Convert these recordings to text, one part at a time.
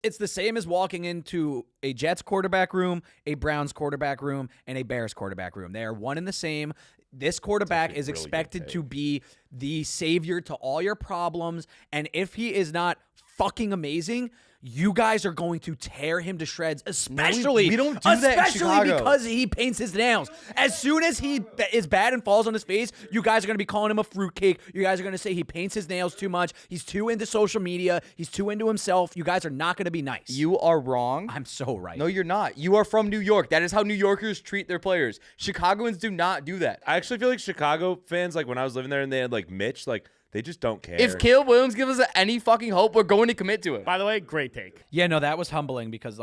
It's the same as walking into a Jets quarterback room, a Browns quarterback room, and a Bears quarterback room. They are one and the same. This quarterback is expected to be the savior to all your problems. And if he is not fucking amazing, you guys are going to tear him to shreds, especially, we don't do that in Chicago. Because he paints his nails. As soon as he is bad and falls on his face, you guys are going to be calling him a fruitcake. You guys are going to say he paints his nails too much. He's too into social media. He's too into himself. You guys are not going to be nice. You are wrong. I'm so right. No, you're not. You are from New York. That is how New Yorkers treat their players. Chicagoans do not do that. I actually feel like Chicago fans, like when I was living there and they had like Mitch, like they just don't care. If Caleb Williams gives us any fucking hope, we're going to commit to it. By the way, great take. Yeah, no, that was humbling because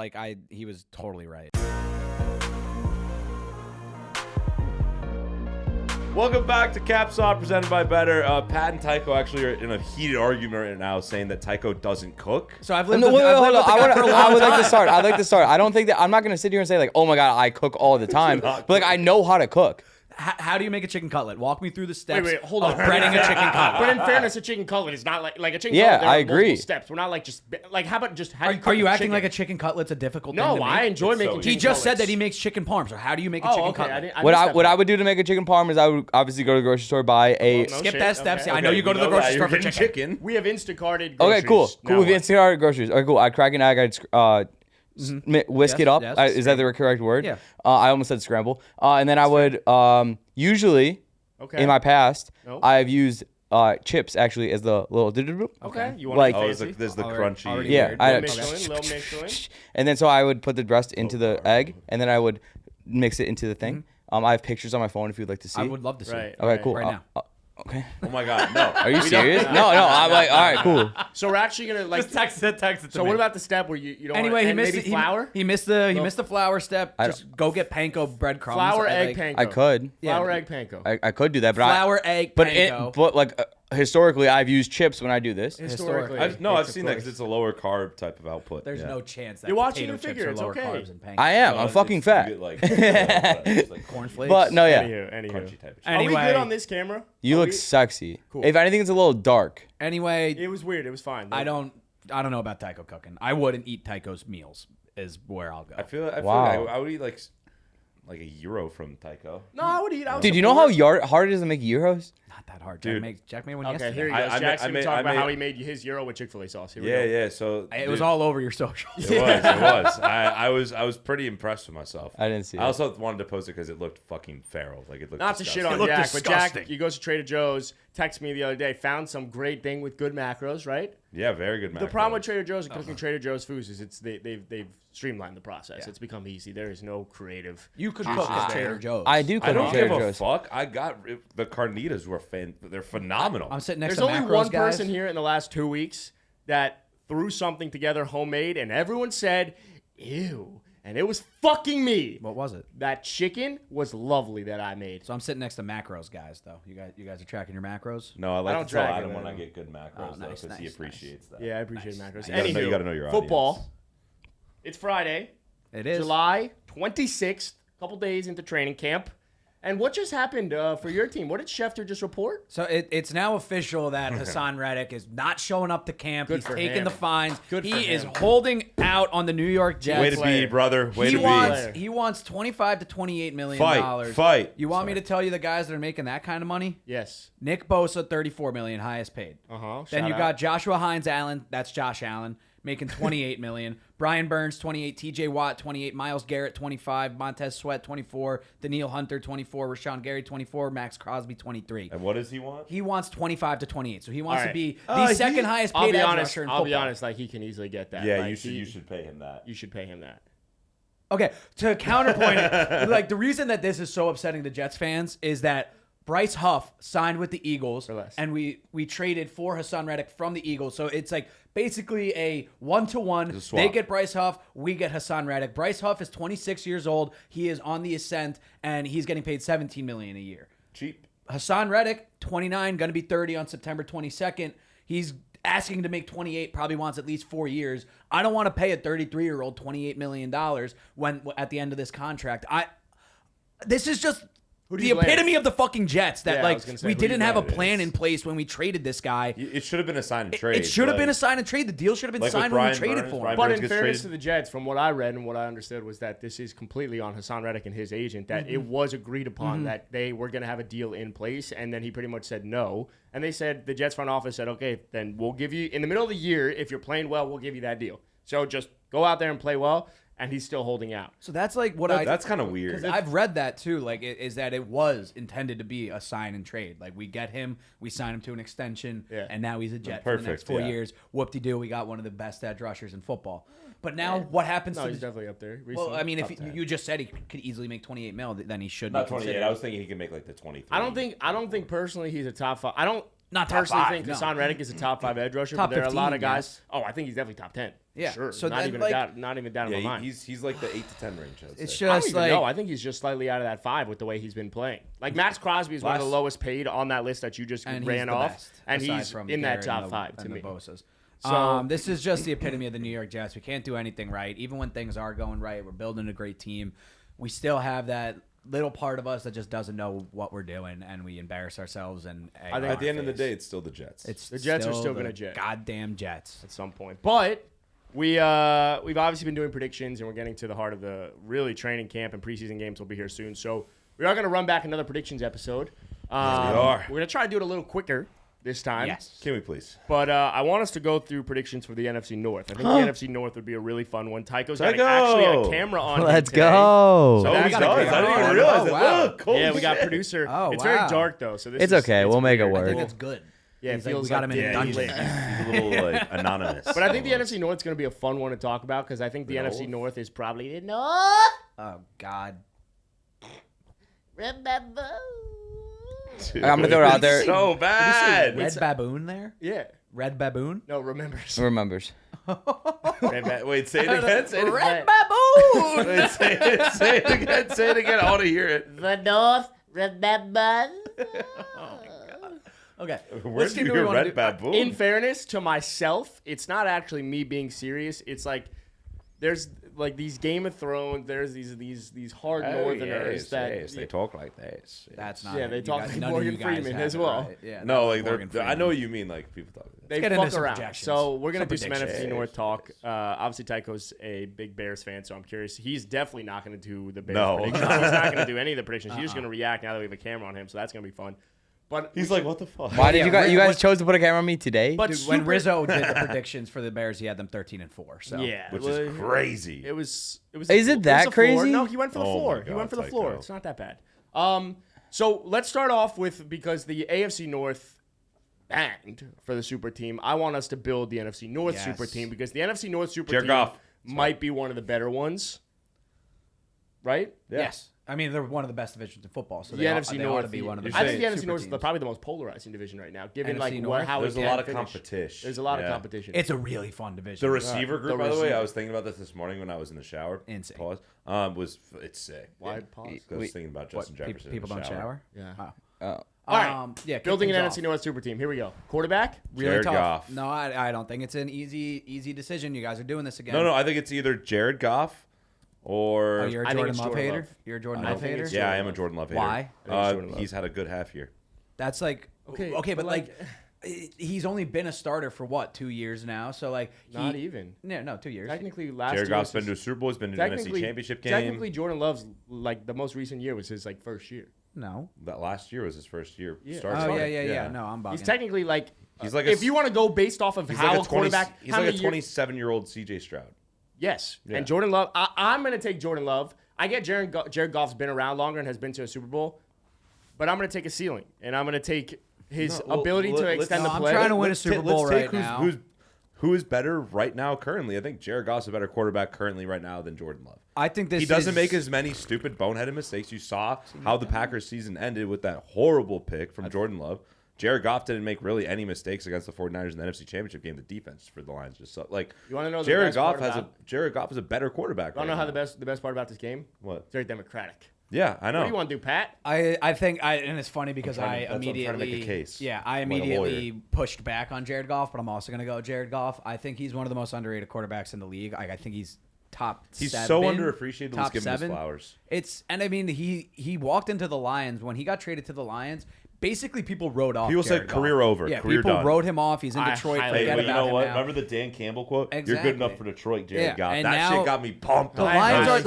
he was totally right. Welcome back to Capsaw, presented by Betr. Pat and Tycho actually are in a heated argument right now, saying that Tycho doesn't cook. So I've lived No, wait, hold on. I would like to time. start. I'd like to start. I don't think that I'm not going to sit here and say like, oh my God, I cook all the time. But like, I know how to cook. How do you make a chicken cutlet? Walk me through the steps Wait, hold on. of breading a chicken cutlet. But in fairness, a chicken cutlet is not like a chicken Yeah, cutlet. There are I agree. multiple steps. We're not like just like how about just how do you cook Are you a acting chicken? like a chicken cutlet's a difficult thing No, to make? I enjoy making so chicken He just said cutlets. that he makes chicken parm. So how do you make a Oh, chicken okay. cutlet? What I would do to make a chicken parm is I would obviously go to the grocery store, buy a. no Skip shit, that steps. okay. Yeah, I know you go to the grocery store for chicken. We have Instacarted groceries. Okay, cool. Now With what? Instacart groceries. Okay, cool. I'd crack an egg. I'd whisk Yes, it up. yes. Is that the correct word? Yeah. I almost said scramble. And then I would usually. Okay. In my past, Nope. I've used chips actually as the little. Okay. You want Like- to Oh, be there's fancy? the Already crunchy. Yeah, weird. I- Little Michelin. And then so I would put the rest into the egg, and then I would mix it into the thing. I have pictures on my phone if you'd like to see. I would love to see. Right. Okay, cool. Right now. Okay. Oh my God, no. Are you serious? No. I'm like, all right, cool. So we're actually gonna like. text it to So what about the step where you don't? Anyway, want, he missed maybe flour. He missed the flour step. I Just go get panko breadcrumbs. Flour, I egg, like- panko. I could. Flour, Yeah. egg, panko. I could do that, but Flour, egg, but panko. historically, I've used chips when I do this. Historically. I've seen that because it's a lower carb type of output. There's yeah. no chance that You're watching potato your chips figure, are it's lower okay. carbs than pancakes. I am. No, I'm it's- fucking you fat. get, like, it's like Cornflakes. But no, yeah. Anywho. crunchy type of shit. Are we Anyway. good on this camera? You Are look we- sexy. Cool. If anything, it's a little dark. Anyway, It was weird. It was fine. I don't know about Tycho cooking. I wouldn't eat Tycho's meals. Is where I'll go. I feel Wow. like I would eat like a euro from Tycho. No, I would eat. I would Dude, you know how support. hard it is to make gyros? Not that hard. Dude. Jack made one Okay, yesterday. here he I- goes. I Jack's made- gonna I talk about made- how he made his gyro with Chick-fil-A sauce. Here we Yeah, go. yeah. So It was all over your socials. It was. I was pretty impressed with myself. I didn't see I it. also wanted to post it because it looked fucking feral. Like it looked. Not to shit disgusting. on looked Jack, but Jack, disgusting. he goes to Trader Joe's. Texted me the other day. Found some great thing with good macros, right? Yeah, very good. The problem with Trader Joe's and cooking Trader Joe's foods is they've streamlined the process. Yeah. It's become easy. There is no creative. You could cook at Trader Joe's. I do I cook don't at give Trader a Joe's. fuck. I got the carnitas were they're phenomenal. I'm sitting next There's to only macros one guys. person here in the last 2 weeks that threw something together homemade, and everyone said, "Ew," and it was fucking me. What was it? That chicken was lovely that I made. So I'm sitting next to macros guys, though. You guys are tracking your macros. No, I I like don't to tell drag Adam it, when I man. get good macros Oh, though, nice, because he nice, appreciates that. Yeah, I appreciate macros. You gotta know- Anywho, you gotta know your football. audience. It's Friday, It is. July 26th. Couple days into training camp. And what just happened for your team? What did Schefter just report? So it's now official that Hassan Reddick is not showing up to camp. Good He's for taking him. the fines. Good he for is him. holding out on the New York Jets. Way to be, player. brother. Way he to be. wants he wants $25 to $28 million. Fight. You want me to tell you the guys that are making that kind of money? Yes. Nick Bosa, $34 million, highest paid. Uh-huh. Then Shout you out. got Joshua Hines Allen. That's Josh Allen, making $28 million. Brian Burns, 28. T.J. Watt, 28. Myles Garrett, 25. Montez Sweat, 24. Daniil Hunter, 24. Rashawn Gary, 24. Max Crosby, 23. And what does he want? He wants 25 to 28. So he wants All to right. be the second highest I'll paid be edge honest. rusher in I'll be football. honest. Like he can easily get that. Yeah, Like, you should pay him that. You should pay him that. Okay, to counterpoint it, like the reason that this is so upsetting to Jets fans is that Bryce Huff signed with the Eagles, For less. and we traded for Hassan Reddick from the Eagles. So it's like basically a one-to-one. swap. They get Bryce Huff, we get Hassan Reddick. Bryce Huff is 26 years old. He is on the ascent, and he's getting paid $17 million a year. Cheap. Hassan Reddick, 29, going to be 30 on September 22nd. He's asking to make 28, probably wants at least 4 years. I don't want to pay a 33-year-old $28 million when at the end of this contract. This is just The epitome of the fucking Jets. That Yeah, I was gonna say, we who do you didn't have a blame it plan is? in place when we traded this guy. It should have been a sign and trade. It should have been a like- sign and trade. The deal should have been Like with signed when we Brian traded Burns, for him. Brian But Burns in gets fairness traded. to the Jets, from what I read and what I understood was that this is completely on Hassan Reddick and his agent, that it was agreed upon that they were going to have a deal in place, and then he pretty much said no. And they said, the Jets front office said, okay, then we'll give you, in the middle of the year, if you're playing well, we'll give you that deal. So just go out there and play well, and he's still holding out. So that's like what That's kind of weird. I've read that too. Like, is that it was intended to be a sign and trade. Like, we get him, we sign him to an extension, and now he's a Jet for the next Perfect, 4 yeah. years. Whoop-de-doo, we got one of the best edge rushers in football. But now, what happens No, to he's the... definitely up there. Well, I mean, if Top 10. you just said he could easily make 28 mil, then he should Not be 28. considered. I was thinking he could make like the 23. I don't think personally he's a top 5. I don't Not top personally 5, think no. Hassan Reddick is a top 5 edge rusher, Top but there are a lot 15, of guys. yes. Oh, I think he's definitely top 10. Yeah, Sure. so not then, even like- not even down in my Yeah, mind. he's like the 8 to 10 range. I would It's say. I don't just even like... know. I think he's just slightly out of that 5 with the way he's been playing. Like Max Crosby is one of the Last- lowest paid on that list that you just and ran he's the off, best, and aside he's from in that Garrett top and 5 to and me. the Bosas. So- This is just the epitome of the New York Jets. We can't do anything right. Even when things are going right, we're building a great team. We still have that little part of us that just doesn't know what we're doing, and we embarrass ourselves. And I think At the end of the day, it's still the Jets. it's The Jets are still the gonna jet. goddamn Jets. At some point, but we've obviously been doing predictions, and we're getting to the heart of the really training camp, and preseason games will be here soon. So we are going to run back another predictions episode. we are. We're going to try to do it a little quicker this time. Yes. Can we please? But I want us to go through predictions for the NFC North. I think the NFC North would be a really fun one. Tycho's got actually had a camera on. Let's him today. go. So Oh, that's he gotta does. be I didn't fun. even realize Oh, it. wow. Look, holy Yeah, we got shit. producer. Oh, it's wow. very dark though, so this It's is, okay. We'll make it I work. think that's good. Yeah, it He's like, feels we got like- him in a yeah, dungeon. He's a little like anonymous. But I think the NFC North is going to be a fun one to talk about because I think the NFC North is probably the North. Oh God. Remember? Dude, I'm gonna throw it out there. So bad. Red baboon there. Yeah. Red baboon. No, remember. Remembers. Wait, say it again. Say it again. Red baboon. Wait, say it again. Say it again. I want to hear it. The North remembers. Okay. Where Let's did keep you doing hear what we wanna Red do. Baboon? In fairness to myself, it's not actually me being serious. It's like there's like these Game of Thrones. There's these hard Northerners that they talk like this. That's not. Yeah, it. they You talk guys- like none of Morgan you guys Freeman have as it well. right. Yeah, No, not like Morgan I Freeman. know what you mean. Like people talk like they get into fuck some around. projections. So we're gonna Some do some predictions. NFC North talk. Obviously, Tycho's a big Bears fan, so I'm curious. He's definitely not gonna do the Bears No. predictions. He's not gonna do any of the predictions. He's just gonna react now that we have a camera on him. So that's gonna be fun. But He's like, what the fuck? Why did Yeah, you guys? Red- You guys what- chose to put a camera on me today. But Dude, when super- Rizzo did the predictions for the Bears, he had them 13-4. So yeah, Which well, is crazy. It was. Is it that the floor. crazy? No, he went for the Oh floor. my He went God, for the floor. Tycho. It's not that bad. So let's start off with because the AFC North banged for the super team. I want us to build the NFC North Yes. super team because the NFC North super Jared team Goff. might be one of the better ones. Right? Yeah. Yes, I mean they're one of the best divisions in football. So The they NFC ought North. to be one of the. you're I think the saying NFC super North is teams. probably the most polarizing division right now, given NFC like North? how There's it a can lot of finish. competition. There's a lot of Yeah. competition. It's a really fun division. The receiver group, The by the way, receiver. I was thinking about this morning when I was in the shower. Insane. Pause. It's sick. Why Yeah. pause? I was thinking about Justin What, Jefferson. people in the don't shower. Yeah. Oh. Oh. All right. Yeah, kick Building an things NFC off. North super team. Here we go. Quarterback. Really Jared tough. Goff. No, I don't think it's an easy decision. You guys are doing this again. No, I think it's either Jared Goff or. Oh, you're a I think Jordan it's Love Jordan hater. Love. You're a Jordan I Love think hater. it's yeah, I am a Jordan Love hater. Why? I think it's Jordan Love. He's had a good half year. That's like Okay, but like he's only been a starter for what 2 years now. So like Not even. No, 2 years. Technically, last Jared year Goff's was been to a his- Super Bowl. He's been to an NFC Championship game. Technically, Jordan Love's like the most recent year was his like first year. No. That last year was his first year. Yeah. starting. Oh Sorry. yeah. No, I'm bugging. He's technically like He's like if you want to go based off of He's how like a quarterback. He's how like a many years- 27-year-old CJ Stroud. Yes, Yeah. and Jordan Love. I'm going to take Jordan Love. I get Jared Goff's been around longer and has been to a Super Bowl, but I'm going to take a ceiling, and I'm going to take his ability to extend the I'm play. trying to win a Super Bowl right now. Who is better right now currently? I think Jared Goff's a better quarterback currently right now than Jordan Love. I think this He doesn't is- make as many stupid boneheaded mistakes. You saw how the Packers season ended with that horrible pick from Jordan Love. Jared Goff didn't make really any mistakes against the 49ers in the NFC Championship game. The defense for the Lions just sucked. Like You wanna know the Jared best Goff part has about- Jared Goff is a better quarterback. I don't right know how now. the best part about this game. What? It's very democratic. Yeah, I know. What do you want to do, Pat? I think and it's funny because trying to- I that's what I'm trying to immediately make a case, yeah I like a immediately pushed back on Jared Goff, but I'm also gonna go Jared Goff. I think he's one of the most underrated quarterbacks in the league. I think he's top He's seven. so underappreciated. Let's top give him his seven. flowers. And I mean, he walked into the Lions when he got traded to the Lions. Basically, people wrote off. People Jared said Goff. career over. Yeah, career people done. wrote him off. He's in I Detroit. highly- Forget But about you know him what? now. Remember the Dan Campbell quote? You're Exactly. good enough for Detroit, Jared Yeah, Goff. and That now- shit got me pumped The up. Lions I are a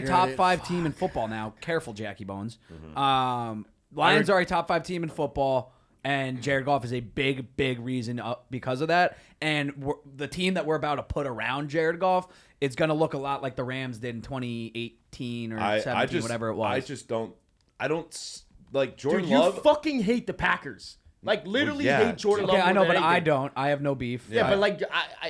fucking top regret it. 5 team in football now. Careful, Jackie Bones. Mm-hmm. Lions are a top 5 team in football, and Jared Goff is a big reason because of that. And the team that we're about to put around Jared Goff, it's going to look a lot like the Rams did in 2018 or 17, whatever it was. I don't like Jordan Dude, you Love. fucking hate the Packers. Like literally Well, yeah. hate Jordan Okay, Love. I know, more but than I anything. don't. I have no beef. Yeah, but like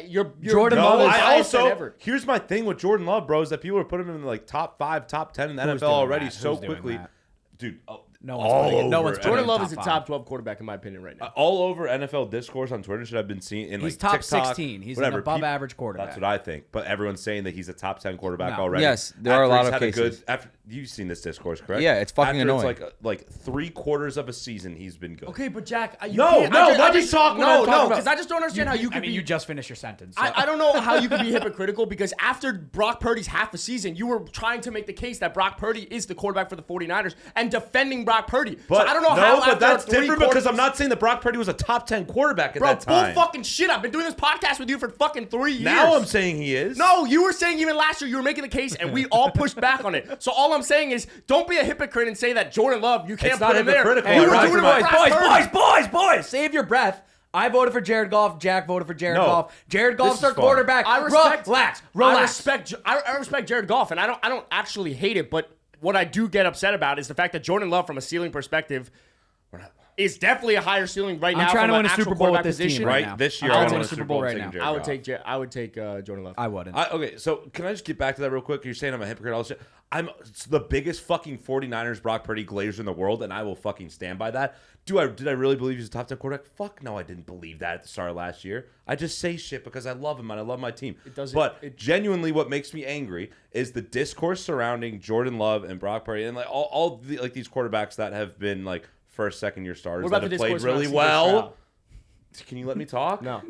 you're Jordan No, Love is I highest than also ever. here's my thing with Jordan Love, bro, is that people are putting him in like top 5, top 10 in the Who's NFL doing already that? so Who's doing quickly. that? Dude, No one's putting it. No one's putting Jordan him Love top is a 5. top 12 quarterback in my opinion right now. all over NFL discourse on Twitter should have been seen in He's like top TikTok, 16. He's whatever. an above average quarterback. That's what I think. But everyone's saying that he's a top 10 quarterback No. already. Yes, there are a lot of cases. After you've seen this discourse, correct? Yeah, it's fucking after annoying. It's like 3/4 of a season, he's been good. Okay, but Jack, you No, can't, no, I just, let I me just, talk when No, I'm talking no, about- because I just don't understand how you I could mean, be. you just finished your sentence. So. I don't know how you could be hypocritical because after Brock Purdy's half a season, you were trying to make the case that Brock Purdy is the quarterback for the 49ers and defending Brock Purdy. But so I don't know no, how but after that's three different because quarters- I'm not saying that Brock Purdy was a top 10 quarterback at Bro, that time. bull fucking shit. I've been doing this podcast with you for fucking 3 years. Now I'm saying he is. No, you were saying even last year you were making the case, and we all pushed back on it. So all I'm saying is, don't be a hypocrite and say that Jordan Love, you can't It's put not him there. hypocritical. You I were rise doing it for my- with Brock Purdy. boys, save your breath. I voted for Jared Goff. Jack voted for Jared No, Goff. Jared Goff's this our is fun. quarterback. I respect. Relax. I respect Jared Goff, and I don't actually hate it. But what I do get upset about is the fact that Jordan Love, from a ceiling perspective, is definitely a higher ceiling right I'm now. trying from to an win a actual Super Bowl with quarterback this team position. right Right now. this year, I I would want win a a Super Bowl right now. I would take Jordan Love. I wouldn't. Okay, so can I just get back to that real quick? You're saying I'm a hypocrite. All this shit. I'm the biggest fucking 49ers Brock Purdy glazer in the world, and I will fucking stand by that. Did I really believe he's a top 10 quarterback? Fuck no, I didn't believe that at the start of last year. I just say shit because I love him and I love my team. Genuinely, what makes me angry is the discourse surrounding Jordan Love and Brock Purdy and like all the, like these quarterbacks that have been like first, second year starters What about that the have played discourse around really CJ well. Stroud? Can you let me talk? No.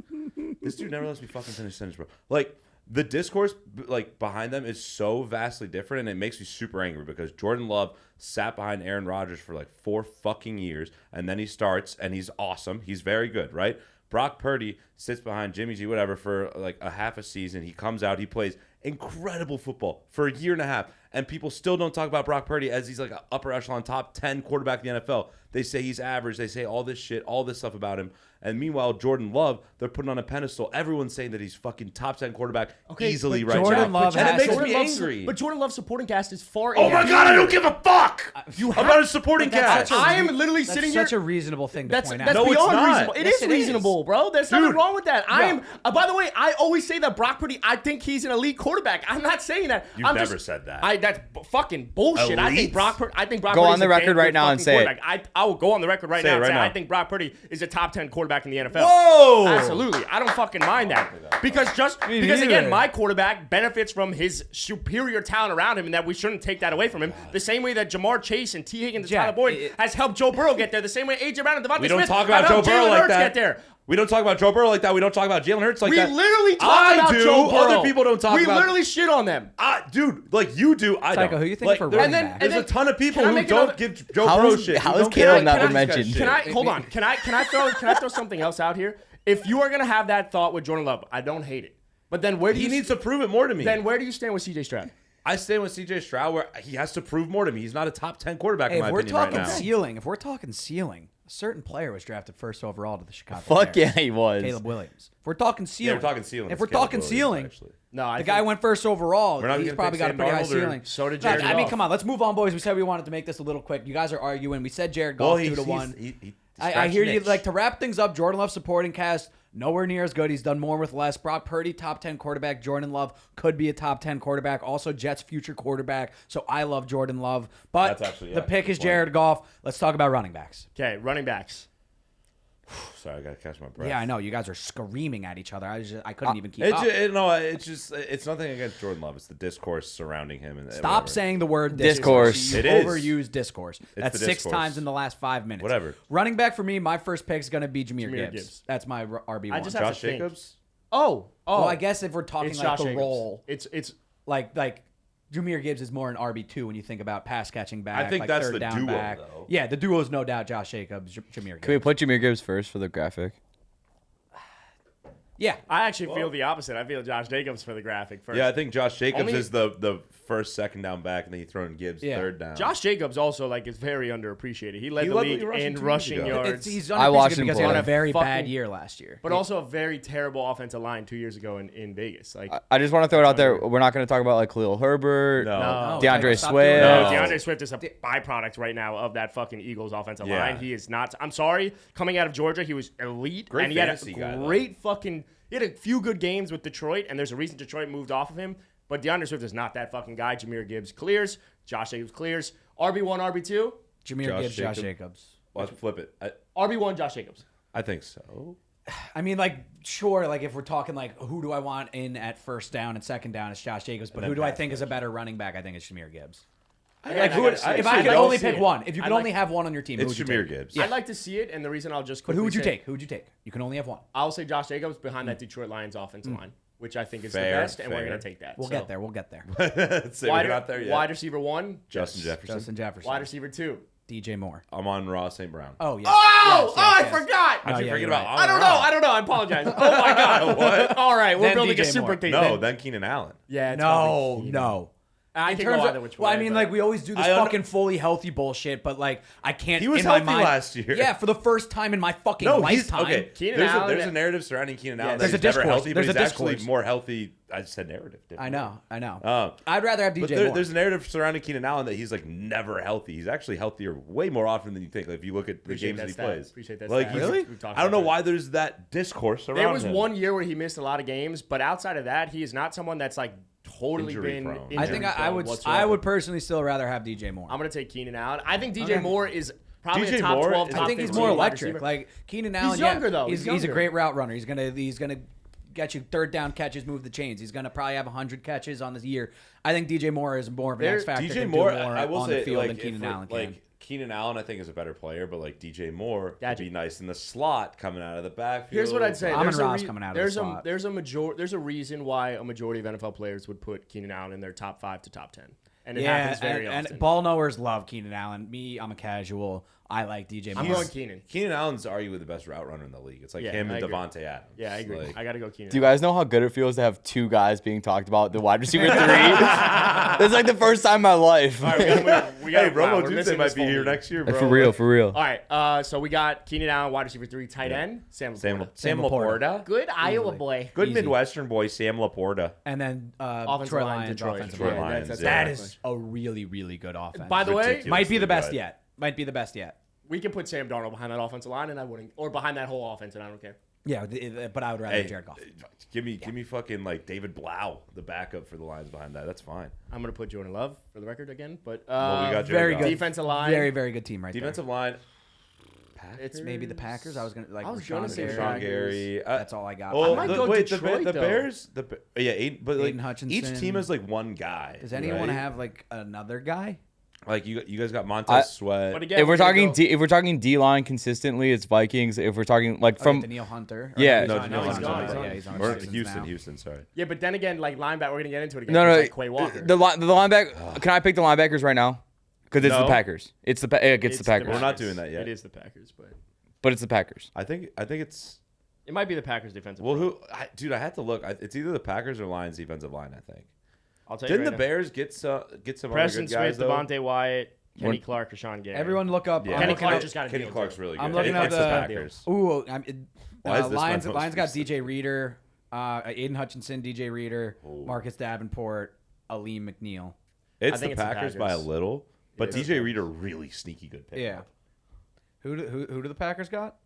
This dude never lets me fucking finish a sentence, bro. Like, the discourse like behind them is so vastly different, and it makes me super angry because Jordan Love sat behind Aaron Rodgers for like 4 fucking years, and then he starts, and he's awesome. He's very good, right? Brock Purdy sits behind Jimmy G, whatever, for like a half a season. He comes out, he plays incredible football for a year and a half, and people still don't talk about Brock Purdy as he's like an upper echelon top 10 quarterback in the NFL. They say he's average. They say all this shit, all this stuff about him. And meanwhile, Jordan Love, they're putting on a pedestal. Everyone's saying that he's fucking top 10 quarterback easily but right Jordan now. Love and it has- makes Jordan me Love's- angry. But Jordan Love's supporting cast is far. Oh my God, I don't give a fuck about his supporting cast. I am literally That's sitting here. such a reasonable thing to That's point out. that's No, it's beyond not. reasonable. It Yes, is it reasonable, bro. There's nothing Dude. wrong with that. I am. By the way, I always say that Brock Purdy. I think he's an elite quarterback. I'm not saying that. You've I'm never just, said that. That's fucking bullshit. I think Elite? Brock. I think Brock. Go Purdy's on the a record damn right good now and fucking say it. quarterback. I will go on the record right Say now it and right say now. I think Brock Purdy is a top 10 quarterback in the NFL. Whoa! Absolutely. I don't fucking mind that. Because neither. again, my quarterback benefits from his superior talent around him, and that we shouldn't take that away from him. The same way that Jamar Chase and T. Higgins and Jack, Tyler Boyd has helped Joe Burrow get there. The same way A.J. Brown and Devontae We don't Smith talk about have Joe helped Burrow Jalen like Hurts that. get there. We don't talk about Joe Burrow like that. We don't talk about Jalen Hurts like We that. literally talk I about do. Joe Burrow. Other people don't talk we about. We literally shit on them. Dude, like you do. I Tycho, don't. who you think like, for there- running then- back? There's and a ton of people can I who make don't another- give Joe How Burrow is- shit. how who is don't Caleb care not about been these guys' mentioned? shit. Hold on? Can I throw something else out here? If you are gonna have that thought with Jordan Love, I don't hate it. But then where do He you needs to prove it more to me. Then where do you stand with C.J. Stroud? I stand with CJ Stroud where he has to prove more to me. He's not a top 10 quarterback Hey, in my if we're opinion right talking now. ceiling, a certain player was drafted first overall to the Chicago Fuck Bears. yeah, he was. Caleb Williams. If we're talking ceiling. we're talking ceiling. If It's we're Caleb talking Williams, ceiling, actually. No, I the guy went first overall. We're not He's gonna probably pick got a Sam pretty high Darnold or- ceiling. So did Like, Jared I mean, Goff. come on. Let's move on, boys. We said we wanted to make this a little quick. You guys are arguing. We said Jared Well, Goff he's 2-1. he I hear you. scratched Like, to wrap things up, Jordan Love supporting cast, nowhere near as good. He's done more with less. Brock Purdy, top 10 quarterback. Jordan Love could be a top 10 quarterback. Also, Jets' future quarterback. So I love Jordan Love. But That's actually- the yeah, pick good is point. Jared Goff. Let's talk about running backs. Okay, running backs. Sorry, I gotta catch my breath. Yeah, I know. You guys are screaming at each other. I couldn't even keep It's up. it's nothing against Jordan Love. It's the discourse surrounding him. And Stop whatever. saying the word Discourse. You It is. overused discourse. That's the 6 discourse. times in the last 5 minutes. Whatever. Running back for me, my first pick is going to be Jahmyr Jahmyr Gibbs. Gibbs. That's my RB1. I just have Josh to think. Jacobs? Oh. Well, I guess if we're talking It's like Josh the Jacobs. role. It's like Jahmyr Gibbs is more an RB2 when you think about pass catching back. I think like that's third the down duo, back. though. Yeah, the duo is no doubt Josh Jacobs, Jahmyr Gibbs. Can we put Jahmyr Gibbs first for the graphic? Yeah. I actually feel the opposite. I feel Josh Jacobs for the graphic first. Yeah, I think Josh Jacobs Only- is the first second down back, and then you throw in Gibbs Yeah. third down. Josh Jacobs also is very underappreciated. He led He the led the league rushing in 2 rushing years ago. yards. He's I watched underappreciated him because he play. had a very Fucking- bad year last year. but also a very terrible offensive line 2 years ago in Vegas. I just want to throw it out there. We're not going to talk about like Khalil Herbert, No. DeAndre Stop doing Swift. that. No, DeAndre Swift is a byproduct right now of that fucking Eagles offensive Yeah. line. He is not. I'm sorry. Coming out of Georgia, he was elite. Great and he had fantasy a guy, though. great fucking. He had a few good games with Detroit, and there's a reason Detroit moved off of him. But DeAndre Swift is not that fucking guy. Jahmyr Gibbs clears. Josh Jacobs clears. RB1, RB2. Jahmyr Gibbs, Josh Jacob. Jacobs. Let's flip it. RB1, Josh Jacobs. I think so. I mean, like, sure, like if we're talking like who do I want in at first down and second down, it's Josh Jacobs. But then who do I pass think is a better running back? I think it's Jahmyr Gibbs. Like, If I could only pick one, if you could I'd only like- have one on your team, who It's would you Jahmyr take? Gibbs. I'd like to see it, and the reason I'll just But who would you quickly say- take? Who would you take? You can only have one. I'll say Josh Jacobs behind that Detroit Lions offensive line, which I think is Fair, the best, and we're fair. going to take that. We'll So, get there. We'll get there. So Wide, we're not there yet. wide receiver 1, Justin Jefferson. Justin Jefferson. wide receiver 2. DJ Moore. I'm on Ross St. Brown. Oh yeah. Oh, Yes, I yes. forgot. No, How'd you yeah, forget you're about right. I don't know. I apologize. Oh my god. What? All right, we're Then building a DJ super Moore. team. No, then Keenan Allen. Yeah. It's No, probably Keenan. no. I In can terms go of, either which well, way. I mean, but- like we always do this I fucking fully healthy bullshit, but like I can't. He was in my healthy mind, last year. Yeah, for the first time in my fucking No, he's lifetime. okay. Keenan There's Allen- a narrative surrounding Keenan Allen. there's that a he's never discourse. healthy, There's but a he's actually discourse. more healthy. I just said narrative. didn't I know. Um, I'd rather have But DJ Moore. there's a narrative surrounding Keenan Allen that he's like never healthy. He's actually healthier way more often than you think. Like, if you look at the Appreciate games that he that stat. plays, Appreciate that like stat. he's- We've talked I don't know about that. why there's that discourse around There was him. one year where he missed a lot of games, but outside of that, he is not someone that's like totally Injury been. prone. Injury I think I prone would. whatsoever. I would personally still rather have DJ Moore. I'm gonna take Keenan Allen. I think DJ Okay. Moore is probably DJ a top Moore 12. is- Top I think he's 15 more wide electric. receiver. Like Keenan Allen. younger, yeah, though. He's He's a younger. great route runner. He's gonna get you third down catches, move the chains. He's gonna probably have 100 catches on this year. I think DJ Moore is more of an X factor. DJ can Moore, do more I will on say, the field like, than Keenan Allen can. like Keenan Allen, I think is a better player, but like DJ Moore would Gotcha. be nice in the slot coming out of the backfield. Here's what I'd say. Amon There's a Ross coming out of the there's slot. there's a reason why a majority of NFL players would put Keenan Allen in their top 5 to top 10, and it Yeah, happens very and often. ball knowers love Keenan Allen. Me, I'm a casual. I like DJ Moore. I'm going Keenan. Keenan Allen's arguably the best route runner in the league. It's like Yeah, him I and agree. Devontae Adams. Yeah, I agree. Like, I gotta go Keenan. Do you guys know how good it feels to have two guys being talked about the wide receiver 3? That's like the first time in my life. All right, we hey, got Romo Tuesday might be here next year, bro. For real, for real. All right, so we got Keenan Allen, wide receiver 3, tight end, Sam Laporta. Sam Laporta. Laporta. Good Iowa boy. Good Easy. Midwestern boy, Sam Laporta. And then Offensive Troy line, Lions, Detroit. offensive Detroit line. Lions, That's yeah. That is a really, really good offense. By the way, Ridiculous. might be the best good. yet. Might be the best yet. we can put Sam Darnold behind that offensive line, and I wouldn't, or behind that whole offense, and I don't care. Yeah, but I would rather Hey, Jared Goff. give me fucking like David Blau, the backup for the Lions behind that. That's fine. I'm gonna put Jordan Love for the record again, but Well, we got Jared very Goff. good. defensive line. Very, very good team right Defensive line. It's Maybe the Packers. I was gonna like. I was Rashawn gonna say Gary. Sean Gary. That's all I got. Oh, might the, go wait, Detroit, the though. Bears. But like Aiden Hutchinson. each team has like one guy. Does anyone right? have like another guy? like you guys got Montez Sweat? But again, If we're gonna talking go- if we're talking D line consistently, it's Vikings. If we're talking like From from Daniil Hunter. Yeah. No, he's no, on- he's he's gone. on- He's yeah, on. he's on Or Texans Houston. now. Houston. Sorry. yeah, but then again, like linebacker, we're gonna get into it again. no, It's like Quay Walker. the linebacker. Can I pick the linebackers right now? Because it's the No. Packers. It's the It's Packers. We're not doing that yet. It is the Packers, But it's the Packers. I think it's it might be the Packers defensive. well. line. Dude, I had to look. It's either the Packers or Lions defensive line. I think. I'll tell Didn't you the right Bears get some now. other Preston good guys Smith, though? Devontae Wyatt, Kenny Clark, Rashawn Gary. Everyone look up. Yeah. I'm Kenny looking Clark up- just got a Kenny deal, Clark's too. really good. I'm looking It's at the the Packers. Ooh, Why is this Lions. my Lions most got DJ Reader, Aiden Hutchinson, DJ Reader, Marcus Davenport, Aleem McNeil. It's think the it's the Packers by a Packers. little, but It is. DJ Reader really sneaky good pick. Yeah. Who do the Packers got?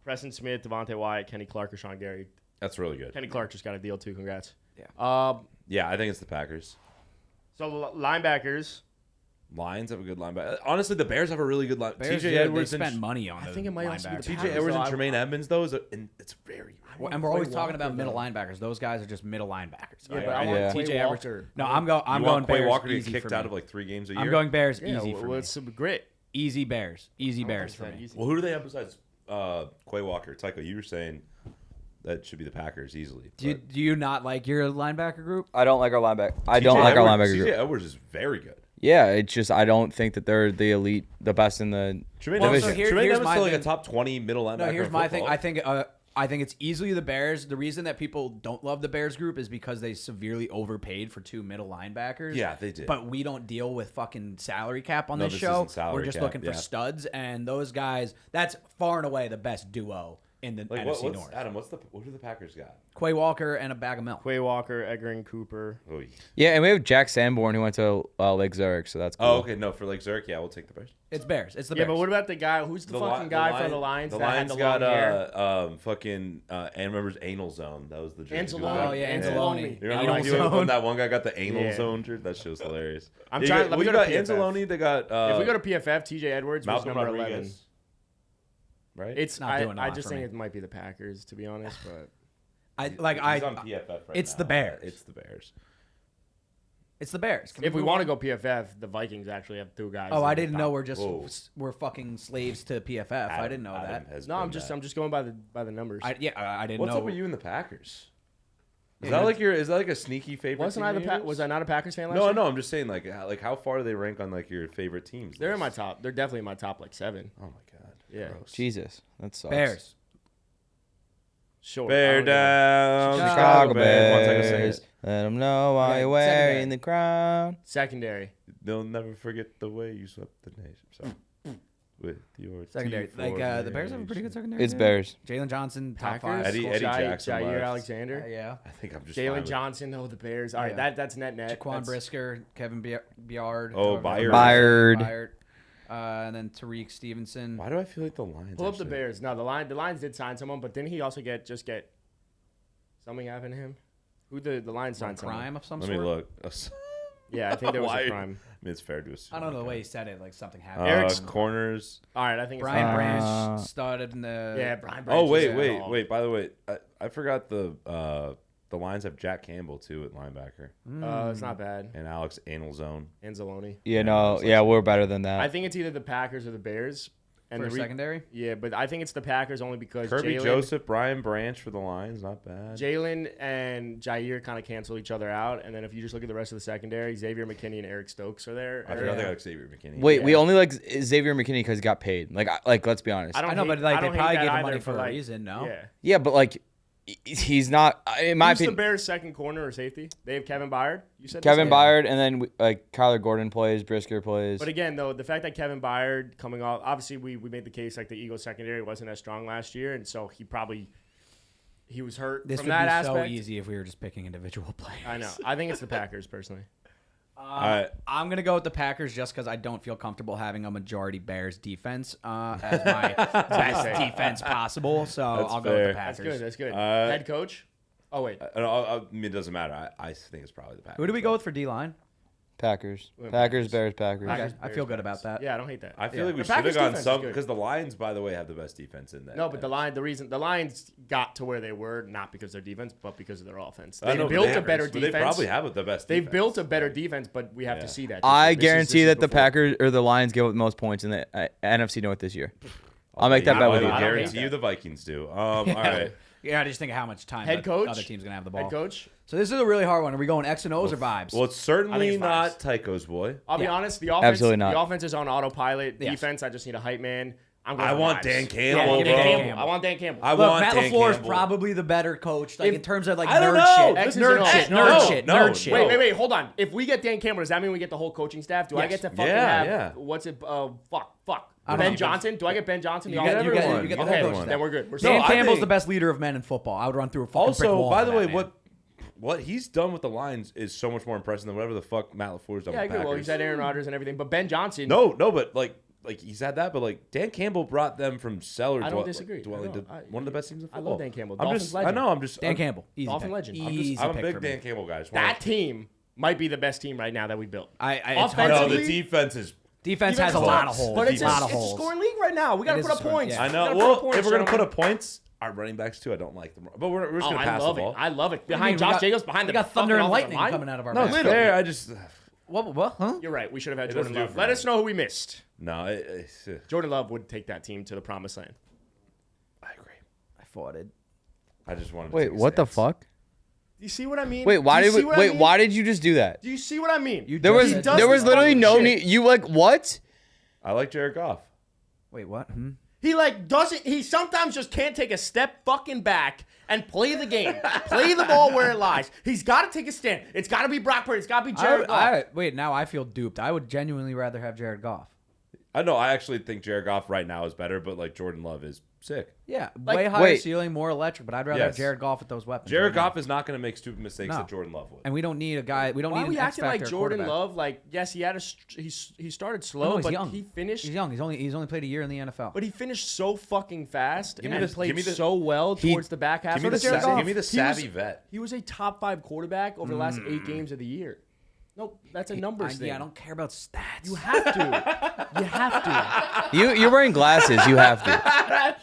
Preston Smith, Devontae Wyatt, Kenny Clark, Rashawn Gary. That's really good. Kenny Clark just got a deal too. Congrats. Yeah. Yeah, I think it's the Packers. So linebackers. Lions have a good linebacker. Honestly, the Bears have a really good line. Bears, TJ yeah, Edwards they and spent money on I the think it might also be the linebackers. TJ Packers, Edwards and though. Jermaine Edmonds, it's very. And we're always Quay talking about Walker, middle though. linebackers. Those guys are just middle linebackers. Yeah, but I want Yeah. Quay TJ Edwards. Walker. No, I'm going You want Quay Bears Walker to easy get kicked for out me. of like 3 games a year? I'm going Bears Yeah, easy for well, me. it's some grit. Easy Bears. Easy I don't Bears think for it's that me. easy. Well, who do they have besides Quay Walker? Tycho, you were saying that should be the Packers easily. Do you not like your linebacker group? I don't like our linebacker. I don't like our linebacker group. CJ Edwards is very good. Yeah, it's just I don't think that they're the elite, the best in the Tremaine division. Edmonds here's still my like a thing. top 20 middle linebacker. No, here's in my thing. football. I think it's easily the Bears. The reason that people don't love the Bears group is because they severely overpaid for 2 middle linebackers. Yeah, they did. But we don't deal with fucking salary cap on No, this this show. isn't salary We're just cap, looking for yeah. studs, and those guys. That's far and away the best duo in the Like, NFC what's, North. Adam, what do the Packers got? Quay Walker and a bag of milk. Quay Walker, Edgar and Cooper. Oh, Yeah, and we have Jack Sanborn who went to Lake Zurich, so that's cool. okay. No, for Lake Zurich, yeah, we'll take the Bears. It's Bears. It's the Yeah, Bears. but what about the guy? Who's the fucking guy for the Lions The that had Lions the got long hair? fucking and remembers anal zone. That was the jersey. Anzalone. Oh, yeah, Anzalone. You Anal remember zone. when that one guy got the anal Yeah. zone shirt? That show's hilarious. I'm You trying- got- let me you go got to PFF. Anzalone. They got If we go to PFF, TJ Edwards was Malcolm number Rodriguez. 11. Right? It's Not doing a I lot just for think me. it might be the Packers, to be honest. But He's on PFF right it's now. the Bears. It's the Bears. It's the Bears. Can if we move want on? to go PFF, the Vikings actually have 2 guys. Oh, in I the didn't top. know we're Whoa. we're fucking slaves to PFF. I didn't know Adam that. has No, I'm been just that. going by the numbers. I didn't What's know. up with you and the Packers? Is Yeah, that like a sneaky favorite? Wasn't team I the of yours? was I not a Packers fan last No, year? no. I'm just saying, like how far do they rank on like your favorite teams? They're in my list? top. They're definitely in my top like 7. Oh my god. Yeah. Gross. Jesus, that sucks. Bears. Sure. Bear down, Chicago One second, Bears. second. Let them know why Okay, you're secondary. wearing the crown. Secondary. They'll never forget the way you swept the nation. So, with your Secondary. team Like the Bears have a pretty good secondary. It's there. Bears. Jalen Johnson, top Packers. 5. Eddie Jackson Jair left. Alexander. Yeah. I think I'm just fine Jalen with- Johnson. Oh, the Bears. All right, Yeah. that's net. Jaquan That's- Brisker, Kevin Byard. Oh, however- Byard. Byard. And then Tariq Stevenson. Why do I feel like the Lions? Pull up the actually- Bears. No, the Lions did sign someone, but didn't he also get something happen to him? Who the Lions Some signed someone? crime of some Let sort. me look. Yeah, I think there was Why? a crime. I mean, it's fair to assume. I don't know the okay. way he said it. Like something happened. Eric's- Corners. All right, I think it's Brian Branch Uh, started in the. Yeah, Brian Branch. Oh wait, is wait, all- wait. By the way, I forgot the Lions have Jack Campbell too at linebacker It's not bad. and Alex Anzalone. Anzalone. Yeah, no, yeah, we're better than that. I think it's either the Packers or the Bears. And For the secondary. Yeah, but I think it's the Packers only because Kirby Joseph, Brian Branch for the Lions, not bad. Jalen and Jair kind of cancel each other out, and then if you just look at the rest of the secondary, Xavier McKinney and Eric Stokes are there. I forgot they got Xavier McKinney. Wait, we Yeah. only like Xavier McKinney because he got paid. Like, let's be honest. I know, but like they probably gave him money for a reason. No. Yeah. Yeah, but like, he's not. In my Who's the opinion, Bears' second corner or safety? They have Kevin Byard. You said Kevin this? Byard, and then like Kyler Gordon plays, Brisker plays. But again, though, the fact that Kevin Byard coming off, obviously we made the case like the Eagles secondary wasn't as strong last year, and so he was hurt This from would that be aspect. so easy if we were just picking individual players. I know. I think it's the Packers personally. right. I'm gonna go with the Packers just because I don't feel comfortable having a majority Bears defense as my best defense possible. So That's I'll go with the fair. Packers. That's good. That's good. Uh, Head coach. Oh wait. I mean, it doesn't matter. I think it's probably the Packers. Who do we go with for D line? Packers, Well, Packers, Bears, Packers. Okay, Packers, I feel Bears, good about that. Yeah, I don't hate that. I feel Yeah. like we The should have Packers gone defense is some good. because the Lions, by the way, have the best defense in that. No, but the Lions got to where they were not because of their defense, but because of their offense. I They know, but built they a better but defense. They probably have the best. They've defense. built a better defense, but we have Yeah. to see that. I This is guarantee that the before. Packers or the Lions get the most points in the NFC North this year. I'll make that I bet with you. will I don't hate guarantee you that. the Vikings do. All right. Yeah, I just think of how much time Head the coach? other team's gonna have the ball. Head coach. So this is a really hard one. Are we going X and O's or vibes? Well, it's I certainly think it's not Tycho's boy. I'll be Yeah. honest. The offense, Absolutely not. The offense is on autopilot. Yes. Defense, I just need a hype man. I'm going I for want vibes. Dan Campbell, Yeah, give me bro. Dan Campbell. I want Dan Campbell. I Look, want Matt Dan LaFleur is Campbell. probably the better coach, like If- in terms of like I don't nerd know. shit. Listen, Nerd no, shit. no, Nerd no, shit. no, Nerd shit. no. Wait, hold on. If we get Dan Campbell, does that mean we get the whole coaching staff? Do I Yes. get to fucking Yeah, have yeah. what's it? Fuck. I don't Ben know. Johnson? Do I get Ben Johnson? You The get offensive- the everyone. head You get coaching everyone. staff. Then we're good. We're Dan I Campbell's think- the best leader of men in football. I would run through a fucking brick Also, wall by for the that way, man. what he's done with the Lions is so much more impressive than whatever the fuck Matt LaFleur's done Yeah, I with agree. Well, Packers. he's had Aaron Rodgers and everything, but Ben Johnson. No, but like he's had that, but like Dan Campbell brought them from cellar I don't dwell- disagree. dwelling I to know. one of the best teams in I football. love Dan Campbell. I'm Dolphins just, legend. I know. I'm just Dan I'm, Campbell, easy Dolphin pick. legend. Easy I'm a pick big for me. Dan Campbell guy. Just That team might be the best team right now that we built. It's hard no, to Offensively- the defense is. Defense has a lot of holes. But it's a lot of a holes. scoring league right now. We got It to is put a up scoring- points. yeah. I We know. gotta Well, put up points, if we're gonna put gentlemen. up points, our running backs too. I don't like them, but we're just Oh, gonna I pass love the it. ball. I love it. We Behind Josh got- Jacobs, behind we the got thunder fucking and offensive lightning line. coming out of our No, back. it's fair. I just What? Huh? You're right. We should have had It Jordan doesn't do Love. it for Let me. us know who we missed. no. Jordan Love would take that team to the promised land. I agree. I fought it. I just wanted to Wait, take a what the stance. fuck? Do you see what I mean? Wait, why Do you did we, see what I wait? mean? Why did you just do that? Do you see what I mean? You There just was said- does there was this literally fucking no shit. need. You like what? I like Jared Goff. Wait, what? He like doesn't. He sometimes just can't take a step fucking back and play the game. Play the ball where it lies. He's got to take a stand. It's got to be Brock Purdy. It's got to be Jared Goff. Wait, now I feel duped. I would genuinely rather have Jared Goff. I know. I actually think Jared Goff right now is better, but like Jordan Love is sick. Yeah, Like, way higher wait. ceiling, more electric. But I'd rather have Yes. Jared Goff with those weapons. Jared right now. Goff is not going to make stupid mistakes No. that Jordan Love would. And we don't need a guy. We don't Why need are an we X acting like factor Jordan quarterback. Love? Like, yes, he had he started No, slow, he's but young. he finished. He's young. He's only played a year in the NFL. But he finished so fucking fast Give me and the- played give me the- so well towards the back half. Give me of the the season. sa- give me the He was- savvy vet. He was a top 5 quarterback over the last 8 games of the year. Nope, that's a numbers thing. Yeah, I don't care about stats. You have to. You have to. You're wearing glasses. You have to.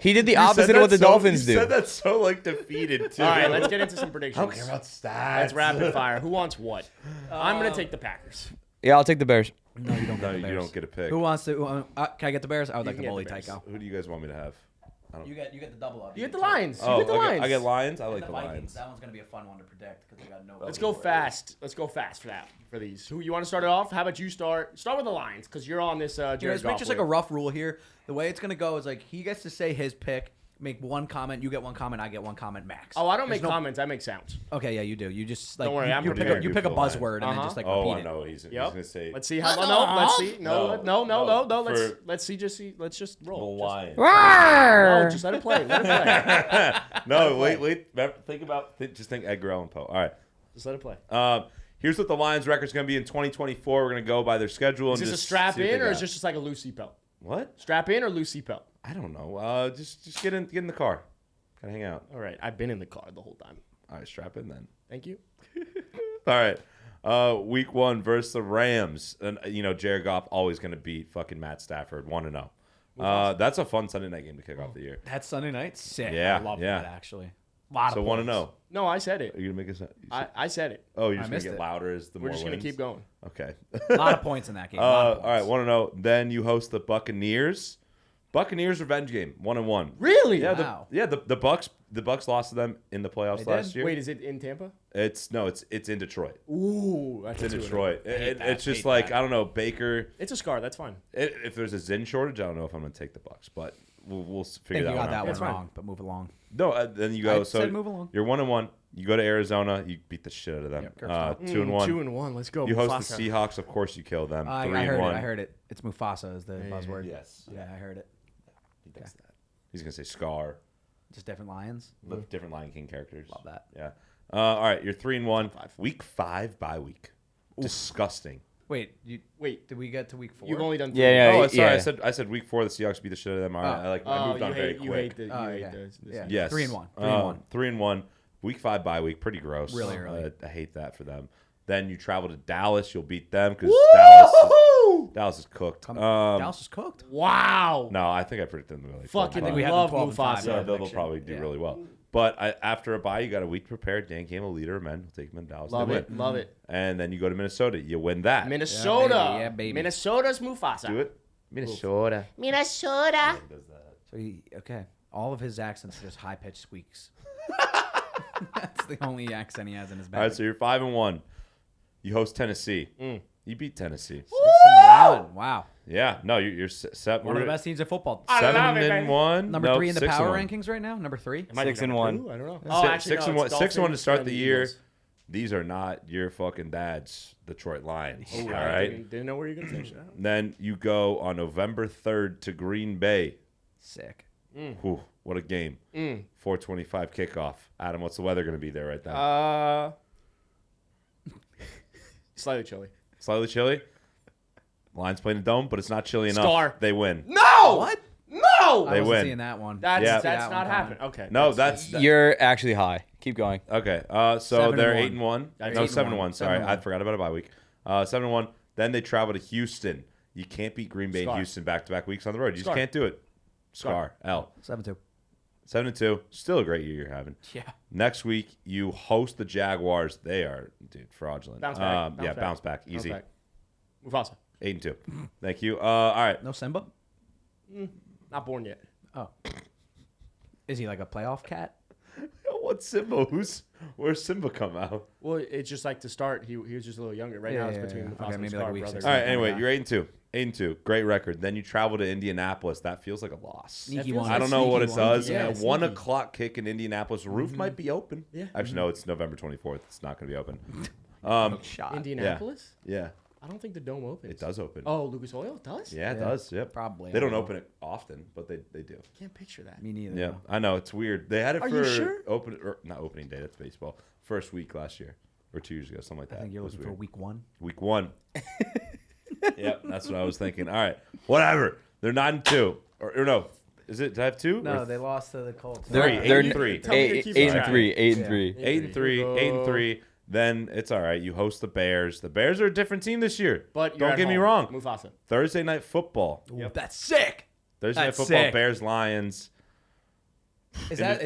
He did the opposite of what the Dolphins You do. said that so like defeated too. All right, let's get into some predictions. I don't care about stats. That's rapid fire. Who wants what? I'm gonna take the Packers. Yeah, I'll take the Bears. No, you don't. No, get the you Bears. don't get a pick. Who wants to? Can I get the Bears? I would like can to get bully the Bears. Tycho. Who do you guys want me to have? You get the double up. You get the Lions. You Oh, get the Lions. I get Lions. I like The the Vikings. Lions. That one's gonna be a fun one to predict because they got no. Let's go fast. Let's go fast for these. Who you want to start it off? How about you start? Start with the Lions because you're on this. Jared Let's make Goff just like a wave. rough rule here. The way it's gonna go is like he gets to say his pick, make one comment, you get one comment, I get one comment max. Oh, I don't There's make comments. I make sounds. Okay, yeah, you do. You just like Don't worry, I'm you pick prepared. a, you pick a For the Lions. buzzword and then just like Oh, repeat I it. know. He's Yep. gonna say Let's see how. No, let's see. No. For- Let's see. Let's just the roll. Lions. No, just let it play. Let it play. No, wait. Just think Edgar Allan Poe. All right. Just let it play. Here's what the Lions' record's going to be in 2024. We're going to go by their schedule. Is and this a just strap see what in they or got. is this just like a loose seatbelt? What? Strap in or loose seatbelt? I don't know. Just get in the car. Gotta hang out. All right, I've been in the car the whole time. All right, strap in then. Thank you. All right. Week 1 versus the Rams. And, Jared Goff always going to beat fucking Matt Stafford 1-0. That's a fun Sunday night game to kick off the year. That's Sunday night. Sick. Yeah, I love yeah. that actually. Lot So of 1-0. No, I said it. Are you going to make a I said it. Oh, you're I just going missed to get it. louder as the We're more just going to wins? keep going. Okay. A lot of points in that game. Lot of All right, points. 1-0. Then you host the Buccaneers. Buccaneers revenge game, 1-1. Really? Yeah, Wow. the Bucks lost to them in the playoffs They last did? year. Wait, is it in Tampa? It's in Detroit. Ooh, that's It's in a 2-0. Detroit. hate that, It's just hate like that. I don't know, Baker. It's a scar. That's fine. If there's a Zin shortage, I don't know if I'm going to take the Bucks, but we'll I figure think you that got one that out. one That's fine. wrong, but move along. No, then you go. I So said move along. you're 1-1. You go to Arizona. You beat the shit out of them. Yep, Kirk's top. 2-1. 2-1. Let's go. You host Mufasa. the Seahawks. Of course, you kill them. I 3-1. heard it. I heard it. It's Mufasa is the buzzword. Yes. Yeah, I heard it. He does that. He's going to say Scar. Just different lions. But different Lion King characters. Love that. Yeah. All right, you're 3-1. Week 5 bye week. Disgusting. Wait, Wait, did we get to week 4? you've only done 3. Yeah, Oh, sorry. yeah. I said week 4 the Seahawks beat the shit out of them. All right, I moved on very quick. You hate the. Oh, You yeah. hate the. Yeah. Yes. 3-1. 3-1. Week 5 bye week. Pretty gross. Really early. I hate that for them. Then you travel to Dallas. You'll beat them because Dallas is cooked. Dallas is cooked. Wow. No, I think I predicted them to go like Fucking 12-5. I think we had love them 12-5. Mufasa. So they'll prediction. probably do Yeah. really well. But after a bye, you got a week to prepare. Dan Campbell, leader of men, will take them in Dallas. Love They it. win. Love it. And then you go to Minnesota. You win that. Minnesota. Yeah, baby. Minnesota's Mufasa. Do it. Minnesota. Minnesota. Does that. So okay, all of his accents are just high pitched squeaks. That's the only accent he has in his All back. right, so you're 5-1. You host Tennessee. You beat Tennessee. 6-1. Wow, Yeah. No, you're set. one of the best teams in football. I love it, baby. 7-1. Number 3 in the 6-1. power rankings right now. Number 3. Might be 6-1. number 2, I don't know. Oh, actually, no, 6-1. it's 6-1 to Dolphins start and the year. Eagles. These are not your fucking dad's Detroit Lions. Oh, all I right. didn't know where you're gonna finish that. Then you go on November 3rd to Green Bay. Sick. Whew, what a game. 4:25 kickoff. Adam, what's the weather going to be there right now? Slightly chilly. Slightly chilly. Lions playing a dome, but it's not chilly enough. Scar. They win. No. What? No. I They wasn't win. seeing that one. That's Yeah. that's That not one happening. Okay. No, that's You're actually high. Keep going. okay. So they're 7-1. 8-1. That's No, 8-1. 7-1. Sorry, 7-1. I forgot about a bye week. 7-1. Then they travel to Houston. You can't beat Green Bay and Scar. Houston back-to-back weeks on the road. You just Scar. can't do it. Scar. L. 7-2. 7-2. Still a great year you're having. Yeah. Next week, you host the Jaguars. They are, dude, fraudulent. Bounce back. Yeah, bounce back. Easy. Bounce back. Mufasa. 8-2. Thank you. All right. No Simba. Not born yet. Oh. Is he like a playoff cat? What's Simba? Where's Simba come out? Well, it's just like to start. He was just a little younger. Right now, it's between Mufasa Okay, and maybe Scar like a week brothers. six. All right. Simba, Anyway, yeah. you're 8-2. 8-2. Great record. Then you travel to Indianapolis. That feels like a loss. Sneaky feels one. I don't know what it Sneaky one. does. Yeah, A sneaky. 1 o'clock kick in Indianapolis. Roof might be open. Yeah. Actually, no. It's November 24th. It's not going to be open. Shot. Indianapolis? Yeah. I don't think the dome opens. It does open. Oh, Lucas Oil does? Yeah, it does. Yep. Probably. They don't open it often, but they do. Can't picture that. Me neither. Yeah, I know it's weird. They had it Are for you sure? not opening day. That's baseball. First week last year or 2 years ago, something like that. I think you're It was looking for weird. week 1. Week 1. Yep, that's what I was thinking. All right, whatever. They're 9-2, or no? Is it? Did I have 2? No, they lost to the Colts. Three. 8-3. Tell me to keep track. 8-3. 8-3. 8-3. Then it's all right. You host the Bears. The Bears are a different team this year. But you're don't at get me home. wrong. Mufasa. Thursday night football. Ooh, that's sick. Thursday night That's football. sick. Bears Lions. Is In- that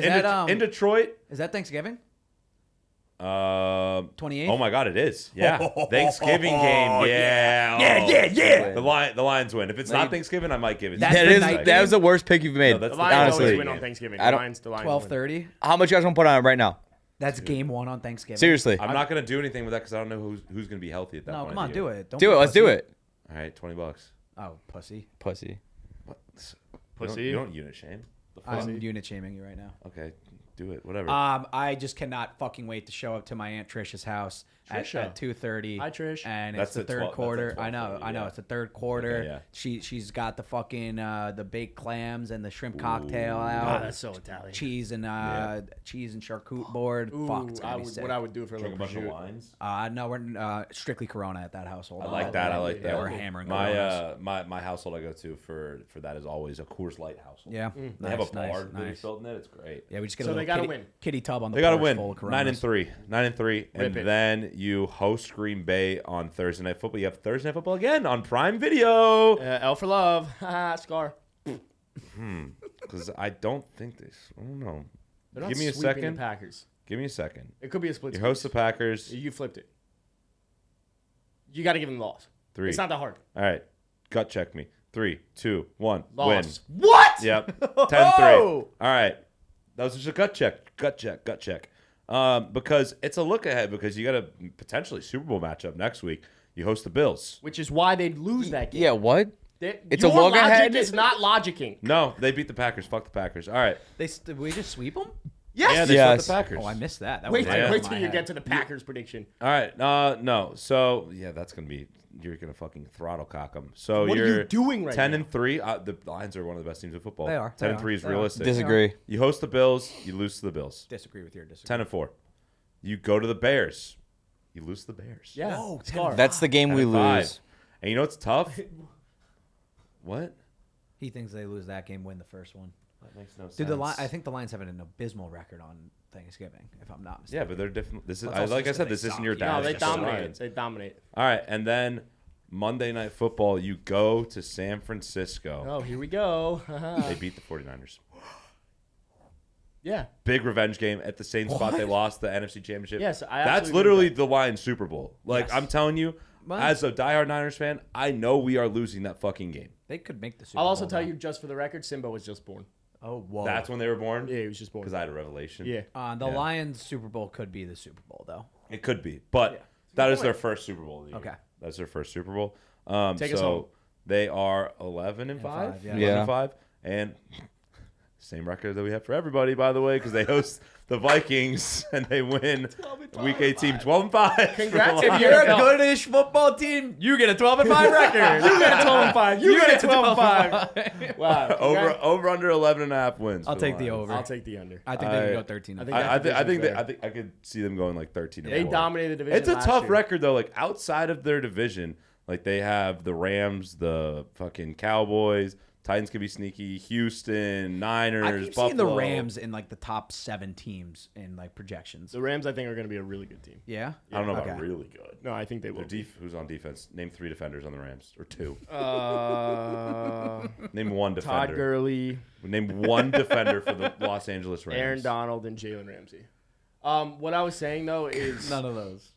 in, in Detroit? is that Thanksgiving? 28th. 28th? Oh my God, it is. Yeah, Thanksgiving game. Yeah. Yeah. The Lions win. If it's not Thanksgiving, I might give it. That's to That the is night that was the worst pick you've made. No, that's The the Lions honestly. always win on Thanksgiving. I don't- The Lions 12:30. How much you guys gonna put on it right now? That's game 1 on Thanksgiving. Seriously. I'm not gonna do anything with that because I don't know who's gonna be healthy at that No, point. come on, of the do year. it. Don't Do be it. a Let's do pussy. it. All right, $20. Oh, pussy. Pussy. Pussy. You don't unit shame. The fuck? I'm unit shaming you right now. Okay, do it. Whatever. I just cannot fucking wait to show up to my Aunt Trisha's house Trisha. at 2:30. Hi, Trish. And That's it's the at third 12 quarter. that's at I know. 12:30, It's the third quarter. Okay, yeah. She's got the fucking the baked clams and the shrimp cocktail Oh, out. that's so Italian. cheese and charcuterie board. Ooh, Fuck, it's gonna be sick. what I would do for a Drink a little bunch of prosciutto. wines. No, we're strictly Corona at that household. I like that. I like that. Yeah, we're hammering Coronas. my household I go to for that is always a Coors Light household. Yeah, They have a nice, bar nice, that nice. built in it. It's great. Yeah, we just get So a they little gotta kitty, win. kitty tub on the They got to porch win. full of 9-3, and Rip it. then you host Green Bay on Thursday Night Football. You have Thursday Night Football again on Prime Video. L for love. Scar. Because I don't think this. I don't know. They're not Give me a sweeping second. The Packers. Give me a second. It could be a split. You host the Packers. You flipped it. You got to give them the loss. 3. It's not that hard. All right. Gut check me. 3, 2, 1. Loss. Win. What? Yep. 10-3. All right. That was just a gut check. Gut check. Because it's a look ahead because you got a potentially Super Bowl matchup next week. You host the Bills. Which is why they'd lose that game. Yeah. What? It's a Your look logic ahead? is not logicking. No, they beat the Packers. Fuck the Packers. All right. Did we just sweep them? Yes. Yeah, they Yes. swept the Packers. Oh, I missed that. That Wait, was right Yeah. over wait my till you head. get to the Packers prediction. All right. No. So, yeah, that's going to be – you're going to fucking throttle cock them. So What are you're you doing right 10-3. The Lions are one of the best teams in football. They are. 10-3 is They are. realistic. Disagree. You host the Bills. You lose to the Bills. Disagree with your disagree. 10-4. You go to the Bears. You lose to the Bears. Yeah. Whoa, Scar. That's the game we 10-5. lose. And you know what's tough? What? He thinks they lose that game, win the first one. That makes no sense. Dude, I think the Lions have an abysmal record on Thanksgiving, if I'm not mistaken. Yeah, but they're different. This is That's also like I just said. that This they isn't suck. your No, dad's. No, they just the dominate. Lions. They dominate. All right, and then Monday Night Football. You go to San Francisco. Oh, here we go. They beat the 49ers. Yeah. Big revenge game at the same spot they lost the NFC Championship. Yes, I That's absolutely literally agree with the Lions Super Bowl. Like Yes. I'm telling you, Well- as a diehard Niners fan, I know we are losing that fucking game. They could make the Super I'll Bowl. also tell though. you, just for the record, Simba was just born. Oh, whoa. That's when they were born. Yeah, he was just born. Because I had a revelation. Yeah. The Yeah. Lions Super Bowl could be the Super Bowl, though. It could be, but Yeah. that Good is their point. first Super Bowl of the year. Okay. That's their first Super Bowl. Take us home. So they are 11-5, 5, yeah. 11-5, and same record that we have for everybody, by the way, because they host the Vikings and they win Week 18, 12-5. Congrats If if you're a NFL. goodish football team, you get a 12-5 record. You get a 12-5. You get a 12-5. 12-5. Wow. over under 11.5 wins. I'll for the take the Lions. over. I'll take the under. I think they can go 13. I think I think I could see them going like 13. They dominated the division. It's a last tough year. record though. Like outside of their division, like they have the Rams, the fucking Cowboys, Titans could be sneaky, Houston, Niners, I keep Buffalo. seeing the Rams in like the top 7 teams in like projections. The Rams, I think, are going to be a really good team. Yeah? I don't know Okay. about really good. No, I think they will. Who's on defense? Name 3 defenders on the Rams or 2. Uh, Name 1 Todd defender. Gurley, Name 1 defender for the Los Angeles Rams. Aaron Donald, and Jalen Ramsey. What I was saying though is None of those.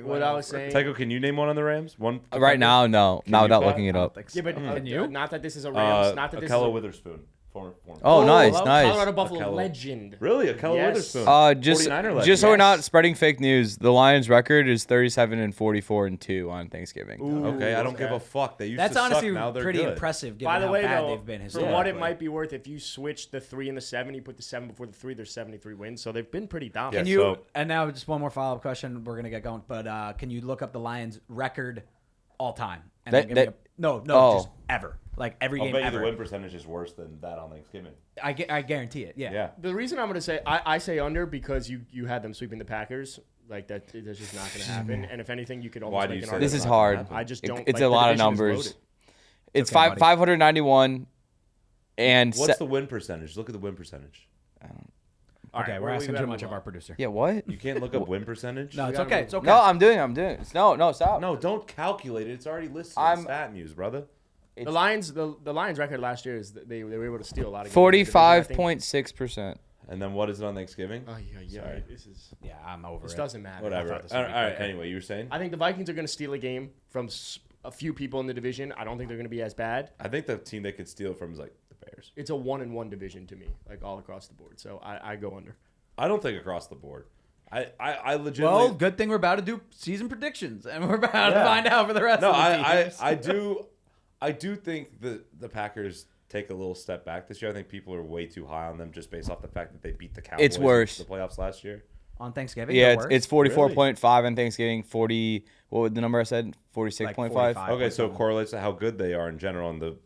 what I was saying. Tycho, can you name one on the Rams? One Right now, no. Not you, without Pat? looking it up. Yeah, but Can you? not that this is a Rams. Not that this is Akello a, Witherspoon. Former. Oh, nice. Colorado Buffalo Akello. legend. Really? A Keller Yes. Witherspoon. Just 49er legend. just so we're not Yes. spreading fake news, the Lions' record is 37-44-2 on Thanksgiving. Ooh, Okay, I don't give a fuck. They used That's to honestly suck. Now they're pretty good. impressive given By the how way, bad though, they've been for historically. what it might be worth, if you switch the 3 and the 7, you put the 7 before the 3, there's 73 wins. So they've been pretty dominant. Yeah, Can you? so- And now just one more follow-up question. We're gonna get going, but can you look up the Lions' record all time? And then give me no, just ever, like every I'll game bet you ever. the win percentage is worse than that on Thanksgiving. I guarantee it. Yeah. Yeah. The reason I'm going to say I say under because you had them sweeping the Packers. Like that's just not going to happen. And if anything, you could almost Why do make you an say argument. This is not gonna hard. happen? I just don't. It's like, a the lot of division is numbers. loaded. It's okay, buddy. 591 and What's the win percentage? Look at the win percentage. All Okay, right, we're we asking gotta too much move of on. our producer. Yeah, what? You can't look up win percentage? No, it's gotta okay. move It's okay. No, I'm doing it. No, stop. No, don't calculate it. It's already listed I'm- in Stat News, brother. The Lions record last year is that they were able to steal a lot of games in the division, I think. 45.6%. And then what is it on Thanksgiving? Oh yeah. Sorry. This is. Yeah, I'm over This it. doesn't matter. Whatever. thought this All would be right. quicker. Anyway, you were saying? I think the Vikings are going to steal a game from a few people in the division. I don't think they're going to be as bad. I think the team they could steal from is like the Bears. It's a 1-1 division to me, like all across the board. So I go under. I don't think across the board. I Well, legitimately. good thing we're about to do season predictions, and we're about to Yeah. find out for the rest No, of the teams. I do think the Packers take a little step back this year. I think people are way too high on them just based off the fact that they beat the Cowboys in worse. the playoffs last year. On Thanksgiving. Yeah, the it's worst? 44.5 on Thanksgiving. 40. What was the number I said? 46.5. 45. Okay, so it correlates to how good they are in general, and the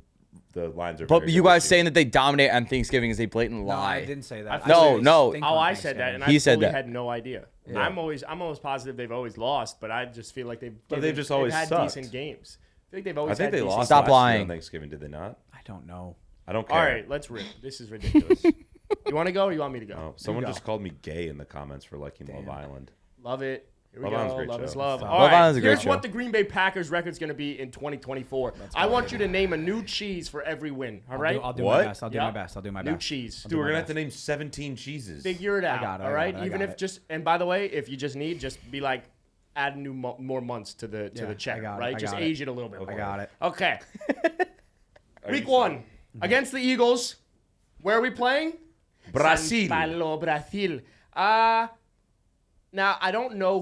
Lions are. But very you good guys this year. saying that they dominate on Thanksgiving is a blatant No, lie. I didn't say that. I I thought No, said no. think Oh, on I said that, Thanksgiving. and He I said fully that. had no idea. Yeah. I'm almost positive they've always lost, but I just feel like they've just always had sucked. decent games. I feel like they've always. I think had they decent lost. Stop last year lying. on Thanksgiving, did they not? I don't know. I don't care. All right, let's rip. This is ridiculous. You want to go or you want me to go? Oh, someone go. just called me gay in the comments for liking Love Island. Love it. Here we Love Island's a go. great Love show. is love. Love All right, Island's a great here's show. what the Green Bay Packers record's going to be in 2024. I want you to name a new cheese for every win. All right? I'll do What? my best. I'll do my Yep. best. I'll do my New best. cheese. Dude, we're gonna have to name 17 cheeses. Figure it out. got it, all I right? got it, I Even got if it. just and by the way, if you just need, just be like add new more months to the Yeah, check, I got it, right? I Just got it. age it a little bit. I got it. Okay. Are Week you one against the Eagles. Where are we playing? Brazil. São Paulo, Brazil. Now I don't know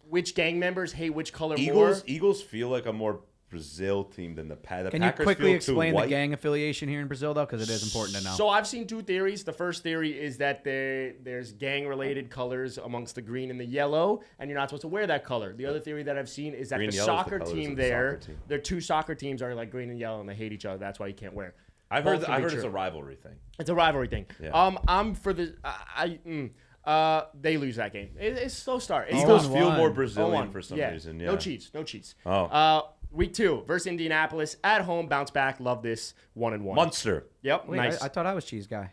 which gang members hate which color more. Eagles feel like a more Brazil team than the Packers. Can you quickly feel too explain the white. gang affiliation here in Brazil, though? Because it is important to know. So I've seen two theories. The first theory is that there's gang-related colors amongst the green and the yellow, and you're not supposed to wear that color. The other theory that I've seen is that Green the and yellow is the soccer colors team of the there, soccer team. their two soccer teams are like green and yellow, and they hate each other. That's why you can't wear. I've Both heard. can I've be heard it's true. a rivalry thing. It's a rivalry thing. Yeah. I'm for the. They lose that game. It's slow start. It's Eagles tough. feel 0-1. more 0-1. Brazilian for some Yeah. reason. Yeah. No cheats. No cheats. Oh. Week 2 versus Indianapolis at home. Bounce back. Love this. 1-1. Munster. Yep. Wait, nice. I thought I was cheese guy.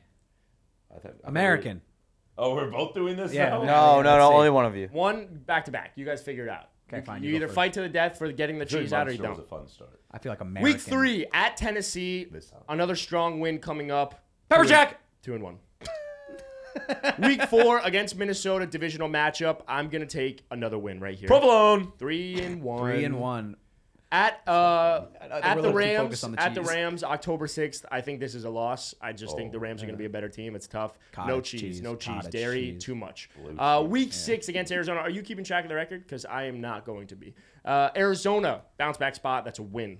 I thought- American. Oh, we're both doing this Yeah, now? no. No, let's see. only one of you. One back to back. You guys figure it out. Okay, fine, You you go either first. fight to the death for getting the Really, cheese out or you Munster was don't. a fun start. I feel like American. Week 3 at Tennessee. This time. Another strong win coming up. Pepper Jack. 2-1. Week 4 against Minnesota divisional matchup. I'm gonna take another win right here. Provolone. 3-1. 3-1. At we're the a little too Rams, focused on the at the cheese. Rams, October 6th. I think this is a loss. I just think the Rams are going to be a better team. It's tough. No Cottage cheese, cheese, no cheese, cottage dairy, cheese. too much. Blue Week 6 against Arizona. Are you keeping track of the record? Because I am not going to be. Arizona bounce back spot. That's a win.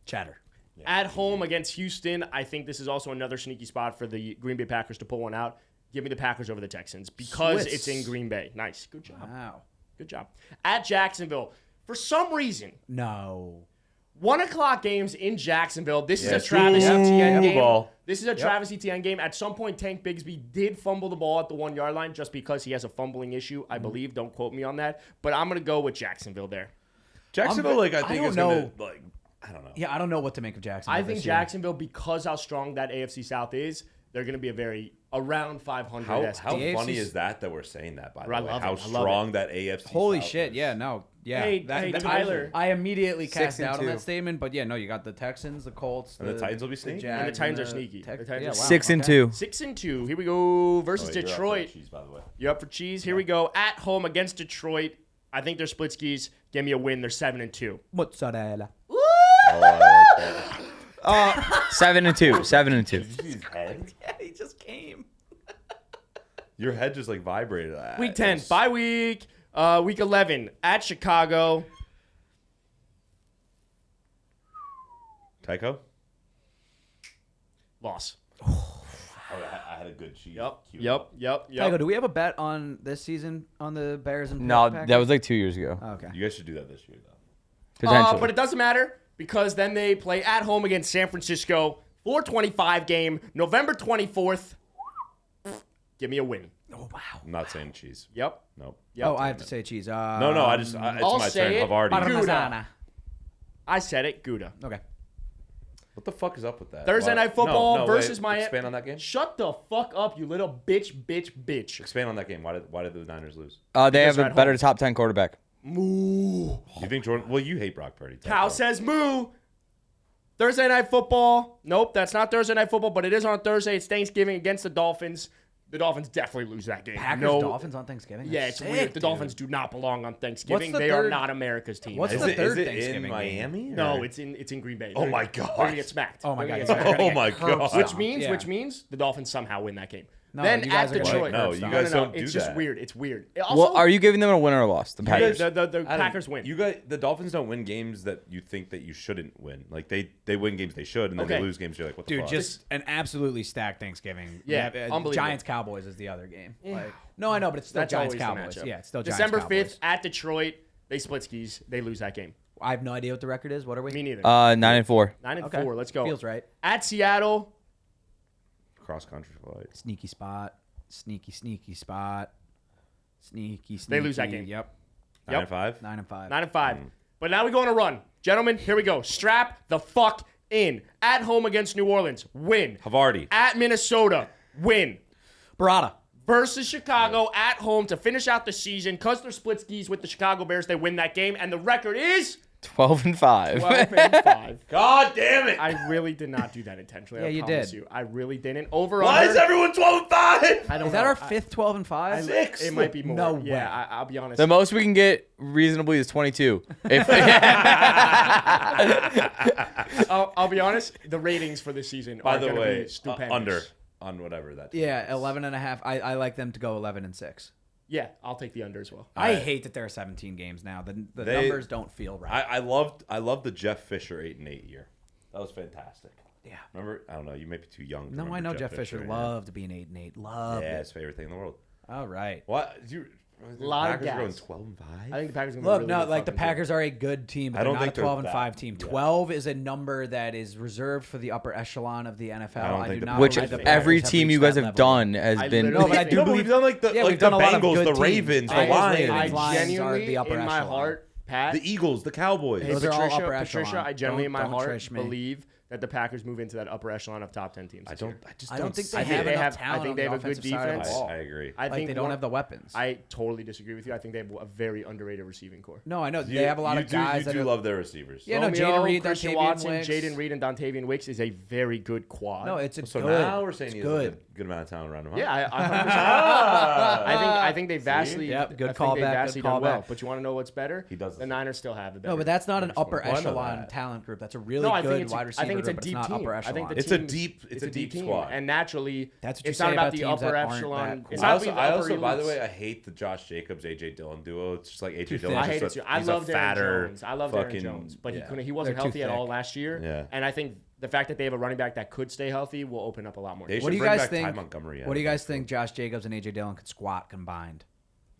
Chatter. At home against Houston, I think this is also another sneaky spot for the Green Bay Packers to pull one out. Give me the Packers over the Texans because Swiss. it's in Green Bay. Nice, good job, Wow. good job. At Jacksonville, for some reason. No. 1 o'clock games in Jacksonville. This is Yeah, a Travis true. Etienne game. Ball. This is a Travis Etienne game. At some point, Tank Bigsby did fumble the ball at the 1 yard line just because he has a fumbling issue, I believe. Don't quote me on that. But I'm going to go with Jacksonville there. Jacksonville, I I think don't is gonna know. I don't know. Yeah, I don't know what to make of Jacksonville. I think this year. Jacksonville, because how strong that AFC South is, they're going to be a very around 500 How esque how The funny AFC 's is that we're saying that, by the I way? love How it. I love strong that AFC Holy South shit! is. Yeah, no, yeah. Hey, Tyler. I immediately cast 6-2. doubt on that statement, but yeah, no, you got the Texans, the Colts, And the Titans will be sneaky. Jags, And the Titans are the sneaky. Tex- The Titans yeah, are wow, 6-2. 6-2. Here we go versus Oh, wait, you're up for Detroit. cheese, by the way. You up for cheese? Here we go. At home against Detroit. I think they're split skis. Give me a win. They're 7-2. Mozzarella. Oh, I like that. 7-2. 7-2. Did you see his head? Yeah, he just came. Your head just like vibrated. Week 10, bye week. Week 11 at Chicago. Tycho? Loss. Oh, I had a good cheese. Yep. Tycho, do we have a bet on this season on the Bears and No, Packers? that was like 2 years ago. Oh, okay. You guys should do that this year, though. Potentially. But it doesn't matter because then they play at home against San Francisco. 4:25 game, November 24th. Give me a win. Oh wow. I'm not saying cheese. Yep. Nope. Yep. Oh, I have to say cheese. No, it's I'll my say turn. it. I've already. Parmesan. I said it. Gouda. Okay. What the fuck is up with that? Thursday night football versus Miami. Expand on that game. Shut the fuck up, you little bitch. Expand on that game. Why did the Niners lose? They Because have a they're at better home. top 10 quarterback. Moo. You think Jordan? Well, you hate Brock Purdy. Cow says moo. Thursday night football. Nope, that's not Thursday night football, but it is on Thursday. It's Thanksgiving against the Dolphins. The Dolphins definitely lose that game. Packers No- Dolphins on Thanksgiving. Yeah, That's it's sick, weird. The dude. Dolphins do not belong on Thanksgiving. What's the They are third- not America's team. What's Is the it, third is it Thanksgiving in game? Miami? No, or- it's in Green Bay. Oh my They're God. gonna get smacked. Oh my They're god. gonna get smacked. Oh my God. Which means the Dolphins somehow win that game. No, then you guys at are gonna Detroit. No, you guys don't do It's just that. weird. It's weird. Well, are you giving them a win or a loss? The Packers. The Adam, Packers win. You guys, the Dolphins don't win games that you think that you shouldn't win. Like they win games they should, and then Okay. they lose games you're like, what the Dude, fuck? just an absolutely stacked Thanksgiving. Yeah, unbelievable. Giants Cowboys is the other game. Like, no, I know, but it's still That's Giants always the Cowboys. matchup. Yeah, it's still December Giants Cowboys. 5th at Detroit. They split skis. They lose that game. I have no idea what the record is. What are we? Me neither. 9-4. 9-4. Let's go. Feels right. At Seattle. cross country flight. Sneaky spot. Sneaky spot. Sneaky. They lose that game. Yep. 9-5. 9-5. 9-5. But now we go on a run. Gentlemen, here we go. Strap the fuck in. At home against New Orleans. Win. Havarti. At Minnesota. Win. Barada. Versus Chicago at home to finish out the season. Because they're split skis with the Chicago Bears, they win that game. And the record is 12-5. 12-5. God damn it! I really did not do that intentionally. Yeah, I you promise did. you. I really didn't. Over Why under. is everyone 12-5? I don't Is that know. our fifth 12-5? Six. It might be more. No Yeah, way. I'll be honest. The most we can get reasonably is 22. If I'll be honest. The ratings for this season By are the going to way, be stupendous. under on whatever that. Yeah, 11.5. I like them to go 11-6. Yeah, I'll take the under as well. I hate that there are 17 games now. The They- numbers don't feel right. I loved the Jeff Fisher 8-8 year. That was fantastic. Yeah. Remember? I don't know. You may be too young. To No, I remember know Jeff Fisher yeah. loved being 8-8. Loved Yeah, it. his favorite thing in the world. All right. What? The Lot of Packers are going gas. 12-5. I think the Packers are going to Look, really no, good like the fucking team. Packers are a good team, but I they're don't not a think they're 12-5 that- team. yeah. 12 is a number that is reserved for the upper echelon of the NFL. I don't I think do the not which believe the every Packers team reached you guys that have level. done has I been. literally No, but I think- do No, but believe we've done like the we've done a lot of Bengals, good the teams. Ravens, the Bengals, Lions, Ravens, I Lions are genuinely, the upper in my echelon. heart, Pat. the Eagles, the Cowboys. Hey, Those are all Patricia, upper Patricia, echelon. I genuinely in my Don't heart trash me. believe that the Packers move into that upper echelon of top 10 teams. I this year. just I don't think see they I think have they enough have- I talent think on they the have a good offensive side of the defense. ball. I agree. I Like think they don't one- have the weapons. I totally disagree with you. I think they have a very underrated receiving core. No, I know they have a lot of guys You that do are. love their receivers. Yeah, no, Romeo, Jaden Reed, Christian Dontavian Watson, Wicks. Jaden Reed, and Dontavian Wicks is a very good quad. No, it's So good. now we're saying It's he good. has a good amount of talent around him. Huh? yeah, I 100%. I think they vastly. Yep, good I think callback, they good vastly done well. callback. But you want to know what's better? He does The this. Niners still have the better. No, but that's not an upper I know echelon that. talent group. That's a really No, I think good it's wide I receiver think it's a group, but deep it's not team. upper I echelon. think the It's a team- deep- it's a deep team, squad. and naturally, That's what you it's say not about about the teams that upper aren't echelon. that It's cool. not being the I upper also, by the elites. way, I hate the Josh Jacobs, AJ Dillon duo. It's just like AJ Too Dillon. thin. I hate it too. I He's a love Aaron fatter, Jones. I love Aaron fucking- Jones, but yeah. he wasn't They're too healthy at all thick. last year. Yeah. And I think the fact that they have a running back that could stay healthy will open up a lot more. They What should do you bring guys back Ty think? Montgomery. What do you guys think? Josh Jacobs and AJ Dillon could squat combined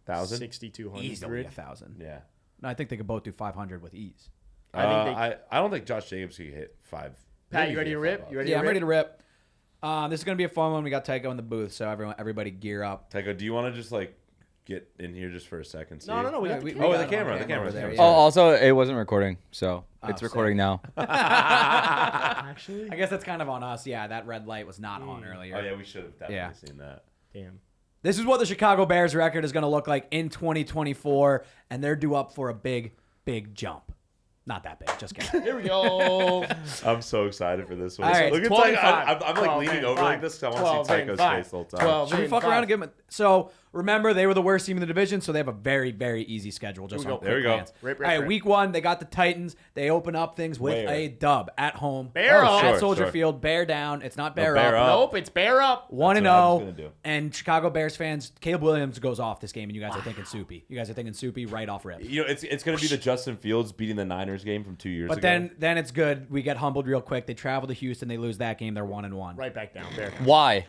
1,000? 6,200. easily 1,000. Yeah. No, I think they could both do 500 with ease. I think I don't think Josh Jacobs could hit 5. Pat, Maybe you ready he to hit rip? 5 You ready? Yeah, to I'm rip? ready to rip. This is gonna be a fun one. We got Tycho in the booth, so everybody gear up. Tycho, do you want to just like get in here just for a second? See? No. We Yeah, got the we- camera. Oh, got the it on camera, the over camera, there, the yeah. Oh, also, it wasn't recording, so it's sick. recording now. Actually, I guess that's kind of on us. Yeah, that red light was not on earlier. Oh yeah, we should have definitely Yeah. seen that. damn. This is what the Chicago Bears record is going to look like in 2024, and they're due up for a big jump. Not that big, just kidding. Here we go. I'm so excited for this one. All right, Look, it's 12 like and 5. I'm like 12 leaning and over 5. like this because I want to 12 see and Tycho's 5. face the whole time. 12 Should we and fuck 5. around and give him? So Remember, they were the worst team in the division, so they have a very, very easy schedule. Just on There we go. All right, week 1, they got the Titans. They open up things with a dub at home. Bear up. At Soldier Field. Bear down. It's not bear, bear up. up. Nope, it's bear up. 1-0. And Chicago Bears fans, Caleb Williams goes off this game, and you guys are thinking soupy. You guys are thinking soupy right off rip. You know, it's going to be the Justin Fields beating the Niners game from 2 years ago. But then it's good. We get humbled real quick. They travel to Houston. They lose that game. They're 1-1. Right back down. Bear. Why?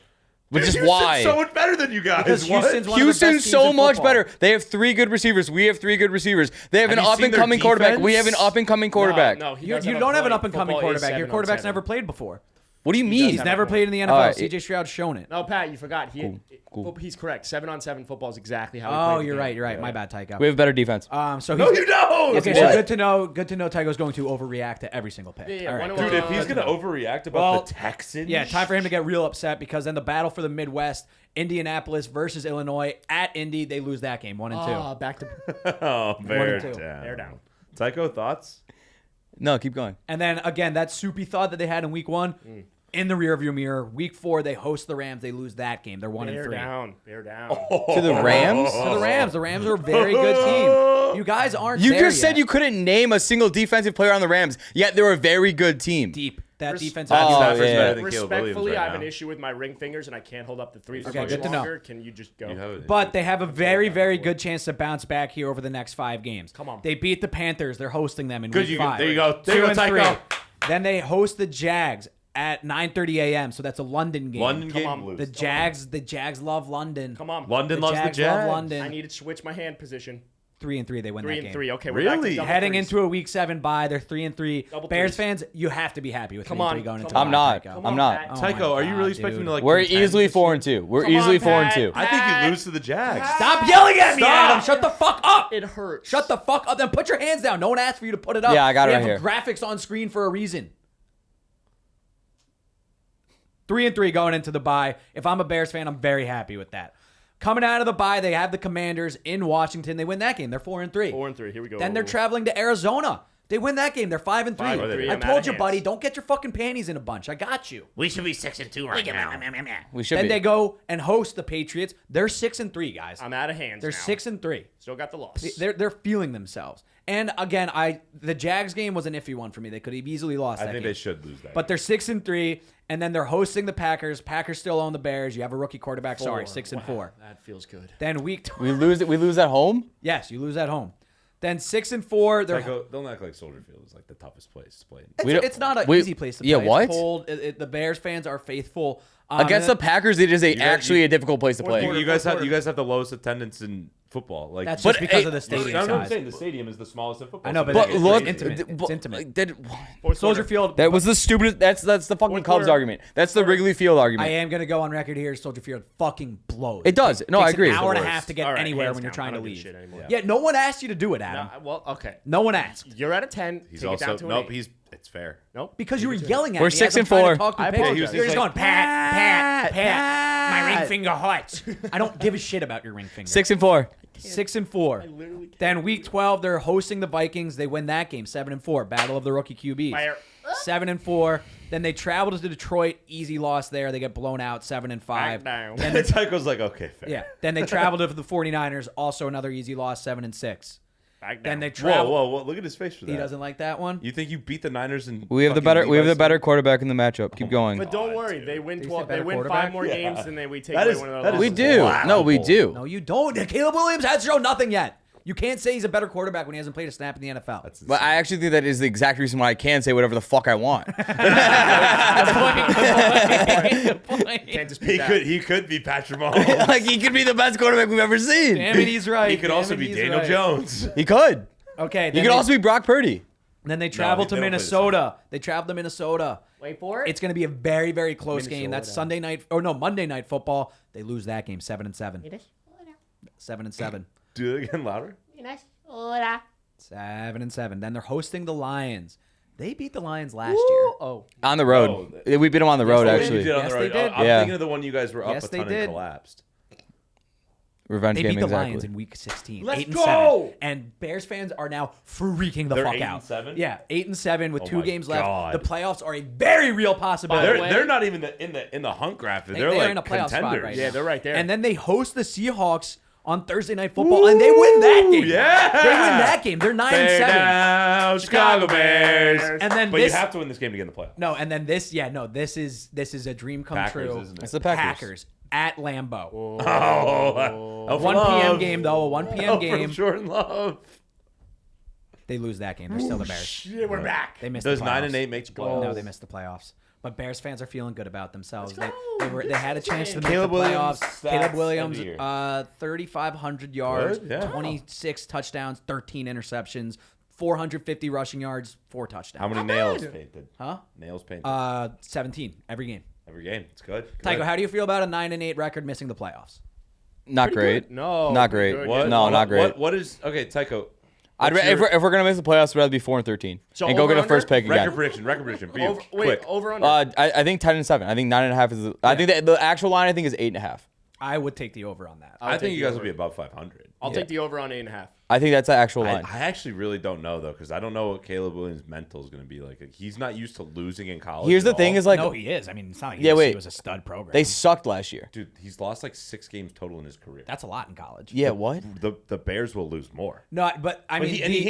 Which is why. so much better than you guys. Because Houston's one of the best Houston's teams so in much football. better. They have 3 good receivers. We have 3 good receivers. They have an Have you up seen and their coming quarterback. We have an defense? up and coming quarterback. No, he You doesn't don't have an point. up-and-coming Football is quarterback. Your 7 on quarterback's 7. never played before. What do you mean? He's never played in the NFL. All right, CJ Stroud's shown it. No, Pat, you forgot. He's correct. 7-on-7 football is exactly how. He played the You're game. right. You're right. My bad, Tycho. We have better defense. So No, he's, you don't. okay, so good to know. Good to know. Tycho's going to overreact to every single pick. Yeah, All right. Dude, if he's going to overreact about the Texans. Yeah, time for him to get real upset because then the battle for the Midwest, Indianapolis versus Illinois at Indy, they lose that game 1-2. Back to Oh, bear 1-2. down. bear down. Tycho, thoughts? No, keep going. And then again, that soupy thought that they had in week 1, in the rearview mirror. Week 4, they host the Rams. They lose that game. They're 1-3. Bear down. Bear down. To the Rams? To the Rams. The Rams are a very good team. You guys aren't You there just said yet. you couldn't name a single defensive player on the Rams, yet they're a very good team. Deep. That defense. Oh, Stafford's yeah. better than Caleb Williams Respectfully, right I have now. an issue with my ring fingers, and I can't hold up the 3 for Okay, much good to know. longer. Can you just go? You have it. But they have a very, very good chance to bounce back here over the next 5 games. Come on. They beat the Panthers. They're hosting them in Good, week 5. there you go. There 2 you go, and 3. Tycho. Then they host the Jags at 9:30 a.m. So that's a London game. London Come game on. blues. The Jags love London. Come on. London loves the Jags Jags. love I London. need to switch my hand position. 3-3. They win 3 that and game. 3. Okay, we're back to Really? double Heading threes. into a week 7 bye, they're 3-3. Double Bears threes. fans, you have to be happy with 3-3 Come on, going into come the I'm bye, not. Tycho. Come I'm on, not. Pat. Oh Tycho, my are you really God, expecting dude. to like? We're contend easily this 4 year? and 2. We're Come easily on, 4 and Pat. 2. I think you lose to the Jags. Stop yelling at me, Stop. Adam. Shut the fuck up. It hurts. Shut the fuck up. Then put your hands down. No one asked for you to put it up. Yeah, I got it We right have here. graphics on screen for a reason. 3-3 going into the bye. If I'm a Bears fan, I'm very happy with that. Coming out of the bye, they have the Commanders in Washington. They win that game. They're 4-3. 4 and 3. Here we go. Then they're traveling to Arizona. They win that game. They're 5-3. 5-3. I I'm told out you, of buddy, hands. don't get your fucking panties in a bunch. I got you. We should be 6-2 right now. We should Then be. they go and host the Patriots. They're 6-3, guys. I'm out of hands. They're now. 6-3. Still got the loss. They're feeling themselves. And again, the Jags game was an iffy one for me. They could have easily lost I that think game. they should lose that. But they're 6-3, and then they're hosting the Packers. Packers still own the Bears. You have a rookie quarterback. Sorry, 6-4. Wow, that feels good. Then week We lose at home? yes, you lose at home. Then 6-4. They're Tycho, don't act like Soldier Field is like the toughest place to play. it's not an easy place to play. Yeah, It's what? cold. The Bears fans are faithful. Against the Packers, it is actually a difficult place to play. You guys have the lowest attendance in football. Like, That's But, just because hey, of the stadium that's what I'm size. saying. The stadium is the smallest in football. I know, so but they But get look, crazy. intimate. It's intimate. that Soldier Field. was the stupidest. That's the fucking Fourth Cubs quarter. argument. That's the Wrigley Field I argument. am going to go on record here. Soldier Field fucking blows. It does. No, I Takes agree. An hour and a It's the half to get All right, anywhere hands when you're down. trying I to don't give a leave. shit anymore. Yeah, no one asked you to do it, Adam. Well, okay. No one asked. You're at a 10. He's Take it down also to an 8. It's fair. Nope. Because you were yelling at We're me. 6 as I'm and trying to 4. talk through I picks. apologize. You're just going, Pat. My ring finger hurts. I don't give a shit about your ring finger. 6 and 4. 6-4. literally can't Then week 12, they're hosting the Vikings. They win that game, 7-4. Battle of the rookie QBs. Fire. 7-4. Then they travel to Detroit. Easy loss there. They get blown out, 7-5. Back down. And Tycho's like, okay, fair. Yeah. Then they travel to the 49ers. Also another easy loss, 7-6. Back down. Then they Whoa, travel. whoa! Look at his face for that. He doesn't like that one. You think you beat the Niners and We have the better quarterback in the matchup. Keep going. But don't God, worry, dude. they win Did you 12. say They better win 5 quarterback? more Yeah. games, and then we take That away is- one of that the is We losses. do. Wow. No, we do. No, you don't. Caleb Williams hasn't shown nothing yet. You can't say he's a better quarterback when he hasn't played a snap in the NFL. That's But I actually think that is the exact reason why I can say whatever the fuck I want. Can't dispute that. he could be Patrick Mahomes. Like he could be the best quarterback we've ever seen. Damn it, he's right. He could Damn also it, be he's Daniel right. Jones. He could. Okay. He Then could they, also be Brock Purdy. then they travel to they don't play the Minnesota. They travel to Minnesota. Wait for it. It's going to be a very, very close game. That's Minnesota. Monday night football. They lose that game, 7-7. 7-7. Do it again louder. 7-7. Then they're hosting the Lions. They beat the Lions last year. Oh, On the road. We beat him on the road, they You actually. did on Yes, the they road. did. I'm Yeah. thinking of the one you guys were up Yes, a they ton did. and collapsed. Revenge They game, beat the exactly. Lions in Week 16. Let's 8-7. go! And Bears fans are now freaking the They're fuck 8-7? out. Yeah, 8-7 with 2 my games God. left. The playoffs are a very real possibility. By the way- They're not even in the hunt graph. They're They are like in a playoff spot contenders. right Yeah, now. they're right there. And then they host the Seahawks on Thursday Night Football, and they win that game. Yeah! They win that game. They're 9-7. Down, Chicago Bears. And then But this, you have to win this game to get in the playoffs. no, and then this, this is a dream come Packers, true. isn't it? It's the Packers. Packers at Lambeau. Oh, 1 p.m. game though. A 1 p.m. game. Jordan Love. They lose that game. They're still the Bears. Shit, we're back. They missed Does the 9 playoffs. and 8 make the playoffs? No, they missed the playoffs. But Bears fans are feeling good about themselves. Let's go. They had a chance to make Caleb the Williams playoffs. stats Caleb of Williams, the year. 3,500 yards, Good, yeah. 26 touchdowns, 13 interceptions, 450 rushing yards, 4 touchdowns. How many nails painted? Huh? Nails painted. 17 every game. Every game. It's good. Tycho, how do you feel about a 9-8 record missing the playoffs? Not Pretty great. good. No, Not pretty great. good. What? No, not great. What is okay, Tycho? If we're gonna miss the playoffs, I'd rather be 4-13 So and go get a over-under? first pick again. Record prediction for you. Over, wait, Quick. over under. I think 10-7. I think 9.5 is. I think the actual line I think is 8.5. I would take the over on that. I think you the guys over. will be above 500. I'll take the over on 8.5. I think that's the actual line. I actually really don't know though, because I don't know what Caleb Williams' mental is going to be like. He's not used to losing in college. Here's the at thing: all. is like No, he is. I mean, it's not like Yeah, wait. he was a stud program. they sucked last year. dude, he's lost like 6 games total in his career. That's a lot in college. Yeah, what? The Bears will lose more. No, but I But mean, he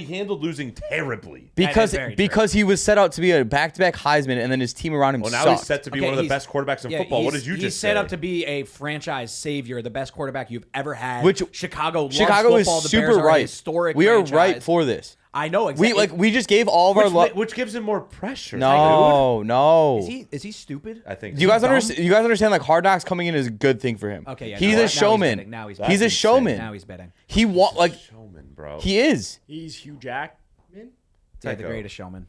handled losing terribly. Because very true. because he was set out to be a back-to-back Heisman, and then his team around him Well, now sucked. he's set to be Okay, one of the he's- best quarterbacks in yeah, football. What he's- did you he's just set say? up to be a franchise savior, the best quarterback you've ever had. Which Chicago loves Chicago is football. The super Bears are a right. historic We are franchise. right for this. I know exactly. We just gave all of our love. which gives him more pressure. No. Is he stupid? I think Do you guys dumb? understand? You guys understand? Like Hard Knocks coming in is a good thing for him. Okay, yeah. he's now a showman. betting. Now he's He's betting. a showman. Now he's betting. He want like showman, bro. he is. He's Hugh Jackman. Yeah, the Tycho. greatest showman.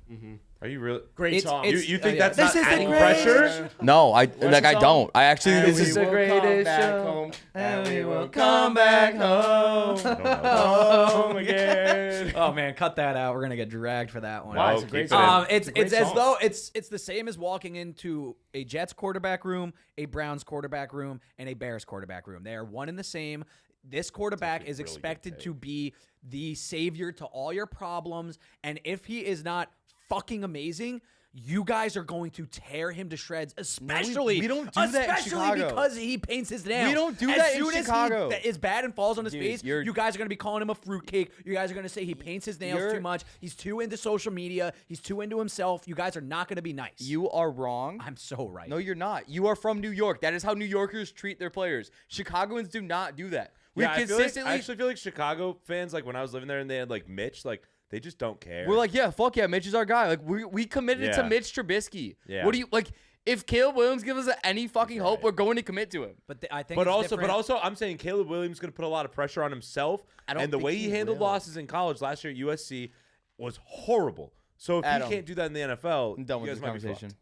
Are you really? Great It's- song. it's- You think yeah. that's This not is the adding greatest pressure? No, I the like I song? don't. I actually And this we is will the come greatest back show. home, And we will come back home. home again. Oh man, cut that out. We're gonna get dragged for that one. Wow, it's a keep great it song. in. It's a great it's as song. though it's the same as walking into a Jets quarterback room, a Browns quarterback room, and a Bears quarterback room. They are one and the same. This quarterback is really good expected take. to be the savior to all your problems, and if he is not fucking amazing, you guys are going to tear him to shreds, especially we don't do that in Chicago. because he paints his nails. We don't do as that in soon as Chicago. He is bad and falls on his Dude, face, you're- you guys are going to be calling him a fruitcake. You guys are going to say he paints his nails You're- too much. He's too into social media. He's too into himself. You guys are not going to be nice. You are wrong. I'm so right. No, you're not. You are from New York. That is how New Yorkers treat their players. Chicagoans do not do that. We Yeah, consistently. I actually feel like Chicago fans, like when I was living there and they had like Mitch, like they just don't care. We're like, yeah, fuck yeah, Mitch is our guy. Like we committed to Yeah. Mitch Trubisky. Yeah. What do you like? If Caleb Williams gives us any fucking hope, we're going to commit to him. but I think But it's also, different. I'm saying Caleb Williams is going to put a lot of pressure on himself. I don't And the think way he he handled will. losses in college last year at USC was horrible. So if Adam. he can't do that in the NFL, I'm done you with guys this might be conversation. fucked.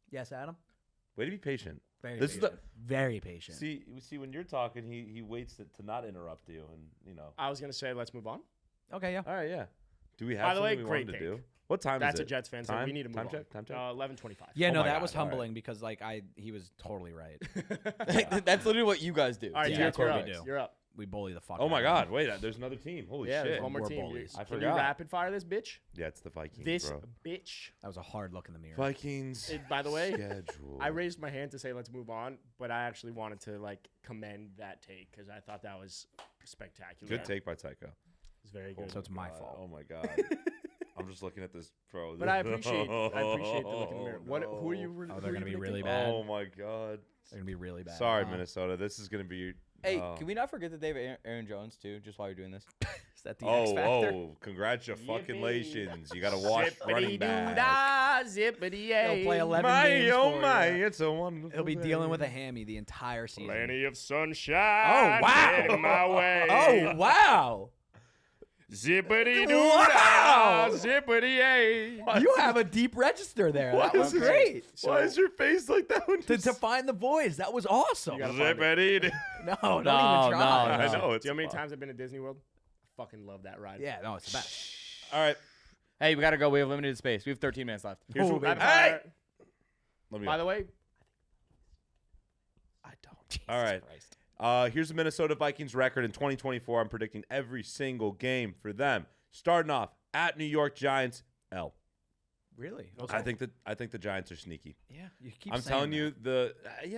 Yes, Adam. Way to be patient. Very This is patient. Very patient. See, when you're talking, he waits to not interrupt you, and you know. I was gonna say, let's move on. Okay, yeah. All right, yeah. Do we have By the way, something we great wanted to take. do? What time That's is a it? Jets fan, so Time? we need to move Time on. check? Time check? 11:25. Yeah, Oh no, my that God, was all right. humbling because like he was totally right. That's literally what you guys do. All right, Yeah, Jets, that's what you're we up. do. You're up. We bully the fuck. Oh out my of God! them. Wait, there's another team. Holy Yeah, shit! there's one more We're team. bullies. I Can you forgot. rapid fire this bitch? Yeah, it's the Vikings, This bro. bitch. That was a hard look in the mirror. Vikings. By the way, schedule. I raised my hand to say let's move on, but I actually wanted to like commend that take because I thought that was spectacular. Good take by Tycho. It's very good. So it's my God, fault. Oh my God! I'm just looking at this, bro. But I appreciate the look in the mirror. What? Who are you? Oh, who they're are gonna you be gonna really take? bad. Oh my God! They're gonna be really bad. Sorry, Minnesota. This is gonna be. Hey, can we not forget that they have Aaron Jones too? Just while you're doing this. Is that the X factor? Congratulations! You got a wash running back. Zippity-doo-dah, zippity-yay. He'll play 11 My games oh for my! you. It's a wonderful. He'll be day. dealing with a hammy the entire season. Plenty of sunshine. Oh, wow. Heading my way. Oh wow! Zippity-doo-dah, Wow. zippity-yay. You have a deep register there. That was great. Why is your face like that one? To find the voice, that was awesome. gotta find Zippity. No, don't No, even try. no, I no. know it's. Do you know how many fun. times I've been to Disney World? I fucking love that ride. Yeah, no, it's the best. All right. Hey, we gotta go. We have limited space. We have 13 minutes left. Here's Oh, what. baby. Hey. Let me By go. the way, I don't. Jesus All right. Christ. Here's the Minnesota Vikings record in 2024. I'm predicting every single game for them. Starting off at New York Giants, L. Really? I think the Giants are sneaky. Yeah, you keep. I'm saying telling you,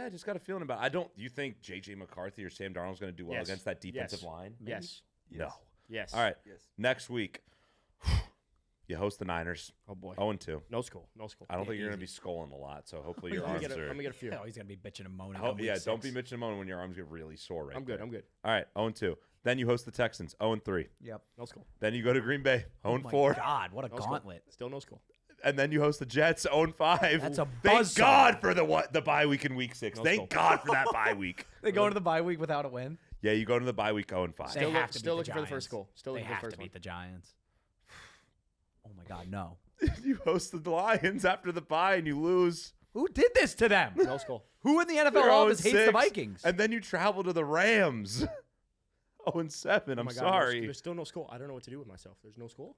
I just got a feeling about it. I don't. You think J.J. McCarthy or Sam Darnold's going to do well Yes. against that defensive Yes. line? Maybe? Yes. No. Yes. All right. Yes. Next week, you host the Niners. Oh boy. 0-2. No skull. No skull. I don't think you're going to be scolding a lot, so hopefully your I'm arms gonna are. get a few. Oh, he's gonna be bitching and moaning. Oh, on week yeah, don't 6. be bitching and moaning when your arms get really sore. Right. I'm good. there. I'm good. All right, 0-2. Then you host the Texans, 0-3. Yep. No skull. Then you go to Green Bay, Oh my 0-4. God, what a No skull. gauntlet! Still no skull. And then you host the Jets, 0-5. That's a Thank buzzsaw. God for the bye week in week 6. No Thank skull. God for that bye week. They go into the bye week without a win. Yeah, you go to the bye week 0-5. They Still have to still beat looking the for the first Giants. goal. Still They looking for have the to first beat one. the Giants. Oh my God, no! You host the Lions after the bye and you lose. Who did this to them? No skull. Who in the NFL You're office hates 0-6, the Vikings? And then you travel to the Rams. 0-7. I'm Oh my God, sorry. There's still no skull. I don't know what to do with myself. There's no skull.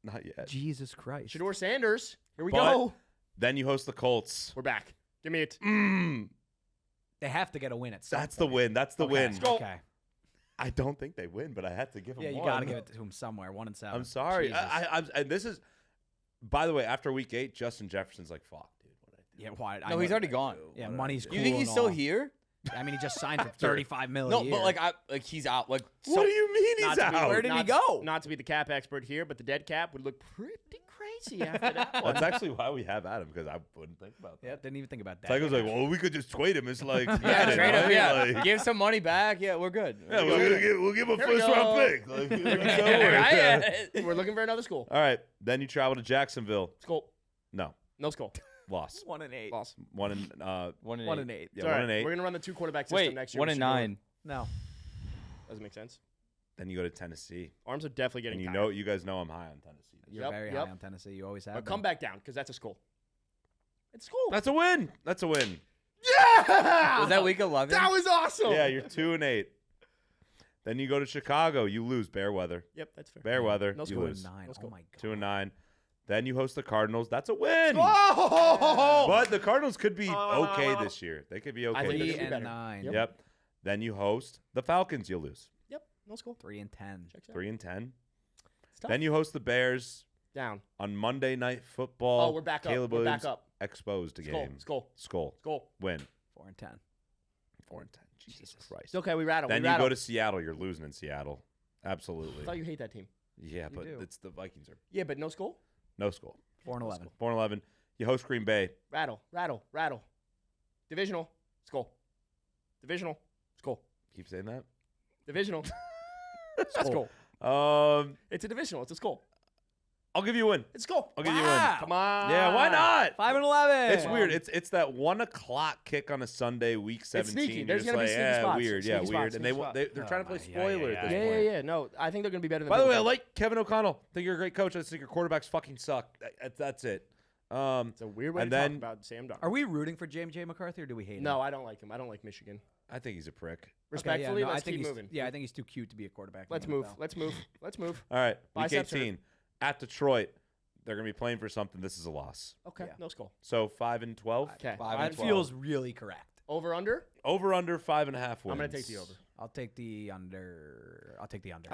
Not yet. Jesus Christ! Shador Sanders. Here we But go. then you host the Colts. We're back. Give me it. They have to get a win at some That's the point. win. That's the win. Okay. I don't think they win, but I had to give them Yeah, you one. got to give it to him somewhere. 1-7. I'm sorry. Jesus. I'm and this is, by the way, after week 8, Justin Jefferson's like, fuck, dude. What I do? Yeah, why? No, he's already gone. Yeah, money's cool. You think he's and still all. here? I mean, he just signed for $35 million. No, a but year. like he's out. Like What do you mean he's out? Where did he not- go? Not to be the cap expert here, but the dead cap would look pretty crazy after that one. That's actually why we have Adam, because I wouldn't think about that. Yeah, didn't even think about that. Tycho's like, well, we could just trade him. It's like, yeah, trade him. right? Yeah, Like, give some money back. Yeah, we're good. yeah, we'll give a Here we first round go. pick. Like, don't worry. Right? We're looking for another skull. All right, then you travel to Jacksonville. Skull. No, No skull. loss. 1-8. Loss. 1-8. 1-8. Yeah, It's all right. 1-8. We're gonna run the 2-quarterback system Wait, next year. 1-9. No. Doesn't make sense. Then you go to Tennessee, Arms are definitely getting and tired. you guys know I'm high on Tennessee. You're Yep, very yep. high on Tennessee. You always have. But been. come back down because that's a skull. It's a skull. That's a win. That's a win. Was that week 11? That was awesome. Yeah, you're 2-8. Then you go to Chicago. You lose. Bear weather. Yep, that's fair. Bear weather. No you score. lose. 9. No Oh score. my God. 2-9. Then you host the Cardinals. That's a win. Oh! But the Cardinals could be okay this year. They could be okay. I think this they year. could be better. 3-9. Yep. Yep. Then you host the Falcons. You'll lose. Yep, no skull. 3-10. Checks out. 3-10. It's tough. Then you host the Bears Down. on Monday Night Football. Oh, we're back up. Caleb We're Williams back up. exposed again. Skull. Skull. Win. 4-10. 4-10. Jesus Christ. It's okay. We rattle. Then we you rattle. go to Seattle. You're losing in Seattle. Absolutely. I thought you hate that team. Yeah, but do. it's the Vikings are Yeah, but no skull. no skull. 4-11. 4-11. You host Green Bay. Rattle. Divisional. Skull. Divisional. Skull. Keep saying that. Divisional. Skull. It's a divisional. It's a skull. I'll give you a win. It's a skull. I'll give you a win. Come on. Yeah, why not? 5-11. It's weird. It's that 1:00 kick on a Sunday, week 17. sneaky. You're There's just gonna be like, sneaky yeah, spots. weird, Sneaky weird. spots, And sneaky they're trying to play yeah, spoiler yeah, at this Yeah, point. yeah. No, I think they're going to be better than By the people way, I think. like Kevin O'Connell. I think you're a great coach. I just think your quarterbacks fucking suck. That's it. It's a weird way and to then- talk about Sam Darnold. Are we rooting for J.J. McCarthy or do we hate him? No, I don't like him. I don't like Michigan. I think he's a prick. Okay, Respectfully, yeah, no, let's I think keep he's, moving. Yeah, I think he's too cute to be a quarterback. in Let's the move. NFL. Let's move. Let's move. All right, week Biceps 18 at Detroit. They're going to be playing for something. This is a loss. Okay, Yeah. no skull. So 5-12. Okay. 5 feels really correct. Over under? Over under 5.5 wins. I'm going to take the over. I'll take the under. I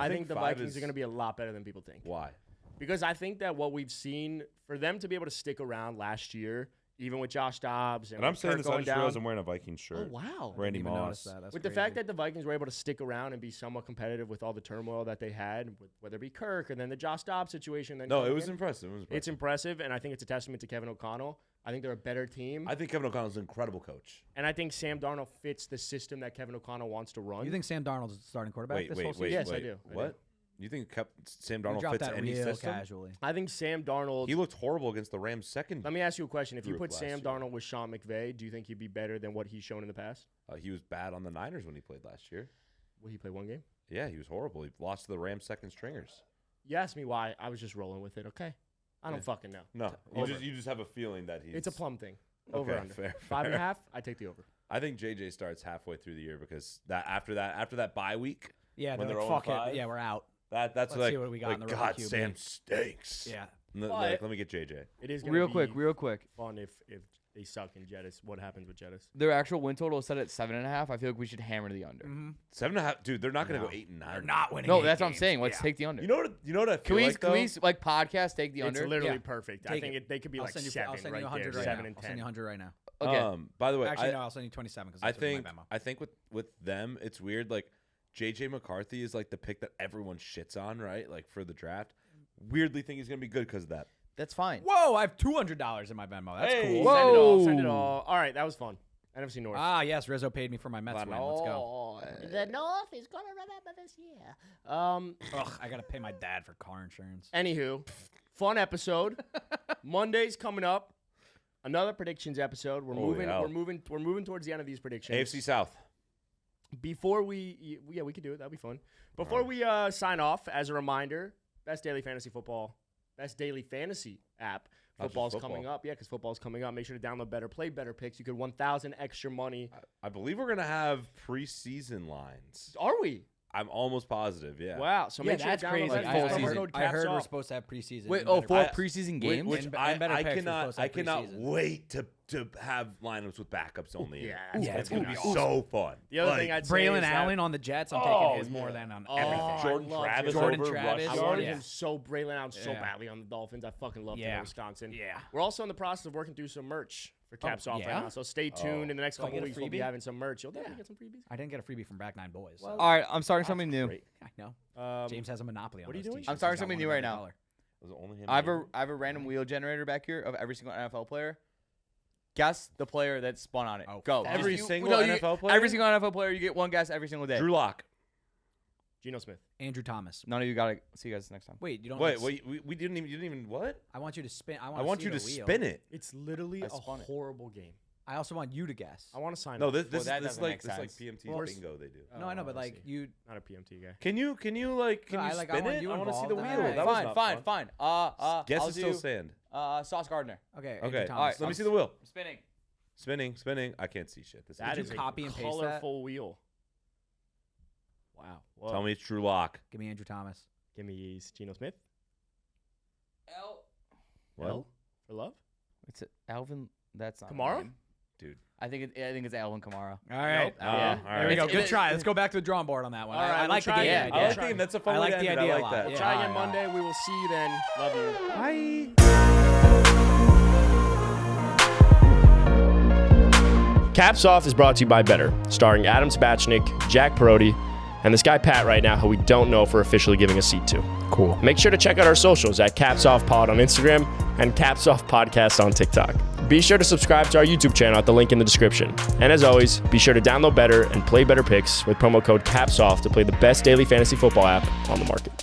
think think the 5 Vikings is- are going to be a lot better than people think. Why? Because I think that what we've seen, for them to be able to stick around last year, even with Josh Dobbs And I'm with saying Kirk this. I going just realized down, I'm wearing a Vikings shirt. oh, wow. Randy Didn't even notice Moss. that. That's With the crazy. fact that the Vikings were able to stick around and be somewhat competitive with all the turmoil that they had, whether it be Kirk and then the Josh Dobbs situation. Then No, it coming was in, impressive. It was impressive. It's impressive, and I think it's a testament to Kevin O'Connell. I think they're a better team. I think Kevin O'Connell's an incredible coach. And I think Sam Darnold fits the system that Kevin O'Connell wants to run. You think Sam Darnold's the starting quarterback Wait, this whole wait, season? wait. Yes, I wait. do. I What? You think Sam You Darnold dropped fits that any real system? casually. I think Sam Darnold. He looked horrible against the Rams second. Let me ask you a question. If you group put last Sam year. Darnold with Sean McVay, do you think he'd be better than what he's shown in the past? He was bad on the Niners when he played last year. Will he play one game? Yeah, he was horrible. He lost to the Rams second stringers. You asked me why. I was just rolling with it. Okay. I don't fucking know. No, you just have a feeling that he's. It's a plum thing. Over under. fair, 5.5. I take the over. I think JJ starts halfway through the year because after that bye week. Yeah, when they're they're like, fuck 0-5, it. Yeah, we're out. That's Let's like, see what we got like in the rookie God, QB. Sam stinks. Yeah. Let me get JJ. It is gonna Real be quick. fun if they suck in Jettas. What happens with Jettas? Their actual win total is set at 7.5. I feel like we should hammer the under. 7.5, dude. They're not gonna go 8 and 9. They're not winning. No, 8 that's what I'm games. saying. Let's take the under. You know what I feel like, Can we like podcast take the It's under? literally Yeah. perfect. I Take think they could be I'll like send you, 7 I'll send right you 100 there. right 7 now. and I'll 10. send you 100 right now. Okay. By the way, Actually, no, I'll send you 27 because I think my memo. with them, it's weird. Like JJ McCarthy is like the pick that everyone shits on, right? Like for the draft. Weirdly, think he's gonna be good because of that. That's fine. Whoa, I have $200 in my Venmo. That's Hey. cool. Whoa. Send it all. All right, that was fun. NFC North. Ah, yes, Rizzo paid me for my Mets win. Let's go. The North is gonna remember this year. Ugh, I gotta pay my dad for car insurance. Anywho, fun episode. Monday's coming up. Another predictions episode. We're moving. yeah. We're moving towards the end of these predictions. AFC South. Before we could do it. That'd be fun. Before we sign off, as a reminder, best daily fantasy app. Not just Football's football. coming up. Yeah, because football's coming up. Make sure to download Betr, play Betr picks. You could 1,000 extra money. I believe we're gonna have preseason lines. Are we? I'm almost positive. Yeah. Wow. So make sure to download crazy. that. Full Promo season. code I heard we're CAPSOFF. supposed to have preseason. Wait, and oh, better 4 picks. preseason games? Which And I better picks are cannot supposed to have preseason. wait to have lineups with backups only. Yeah, it's gonna be awesome. so fun. The other Like, thing I'd say Braylon is that- Allen on the Jets. I'm taking his more than on everything. Jordan I love Travis Jordan over Travis. Rush I Jordan- wanted Yeah. him so Braylon Allen so Yeah. badly on the Dolphins. I fucking loved him Yeah. in Wisconsin. Yeah. We're also in the process of working through some merch for Caps Off yeah? right now. So stay tuned. In the next So I couple get a weeks, we'll be freebie? having some merch. You'll definitely get some freebies. I didn't get a freebie from Back Nine Boys. So. All right, I'm starting something new. Great. I know. Um, James has a monopoly on what are you those doing? t-shirts. I'm starting He's got something one new of right every now. color. Was it only him? I have a random wheel generator back here of every single NFL player. Guess the player that spun on it. Oh, Go. fuck. Every Just single no, NFL player? Every single NFL player, you get one guess every single day. Drew Lock. Geno Smith. Andrew Thomas. None of you got to see you guys next time. Wait, you don't. Wait, like, we didn't even what? I want you to spin. I I want see you to the wheel. spin it. It's literally I a spun it. horrible game. I also want you to guess. I want to sign No, up. this that is doesn't like make sense. PMT Well, bingo they do. No, I know, Oh, but I like see. you. Not a PMT guy. Can you No, you I like- I spin want it? you I want to see the involved. wheel. Alright, That was not fine. Guess I'll is still do sand. Sauce Gardner. Okay. Okay. Andrew All right. Thomas. Let me see the wheel. Spinning. I can't see shit. This That you is a copy and paste that? colorful wheel. Wow. Whoa. Tell me it's Drew Lock. Give me Andrew Thomas. Give me Geno Smith. What? L for love. It's Alvin. That's not a Kamara? name. Dude. I think it's Alvin Kamara. All right. Nope. Oh, Yeah. all There we right. go. It's- Good it- try. Let's go back to the drawing board on that one. All right, I we'll like the try game. again. I like the game. That's a fun I way like to the end it. idea I a like lot. that. We'll Yeah. try again Monday. We will see you then. Love you. Bye. Caps Off is brought to you by Betr, starring Adam Spachnik, Jack Perotti, and this guy Pat right now, who we don't know if we're officially giving a seat to. Cool. Make sure to check out our socials at Caps Off Pod on Instagram and Caps Off Podcast on TikTok. Be sure to subscribe to our YouTube channel at the link in the description. And as always, be sure to download Betr and play Betr Picks with promo code CAPSOFF to play the best daily fantasy football app on the market.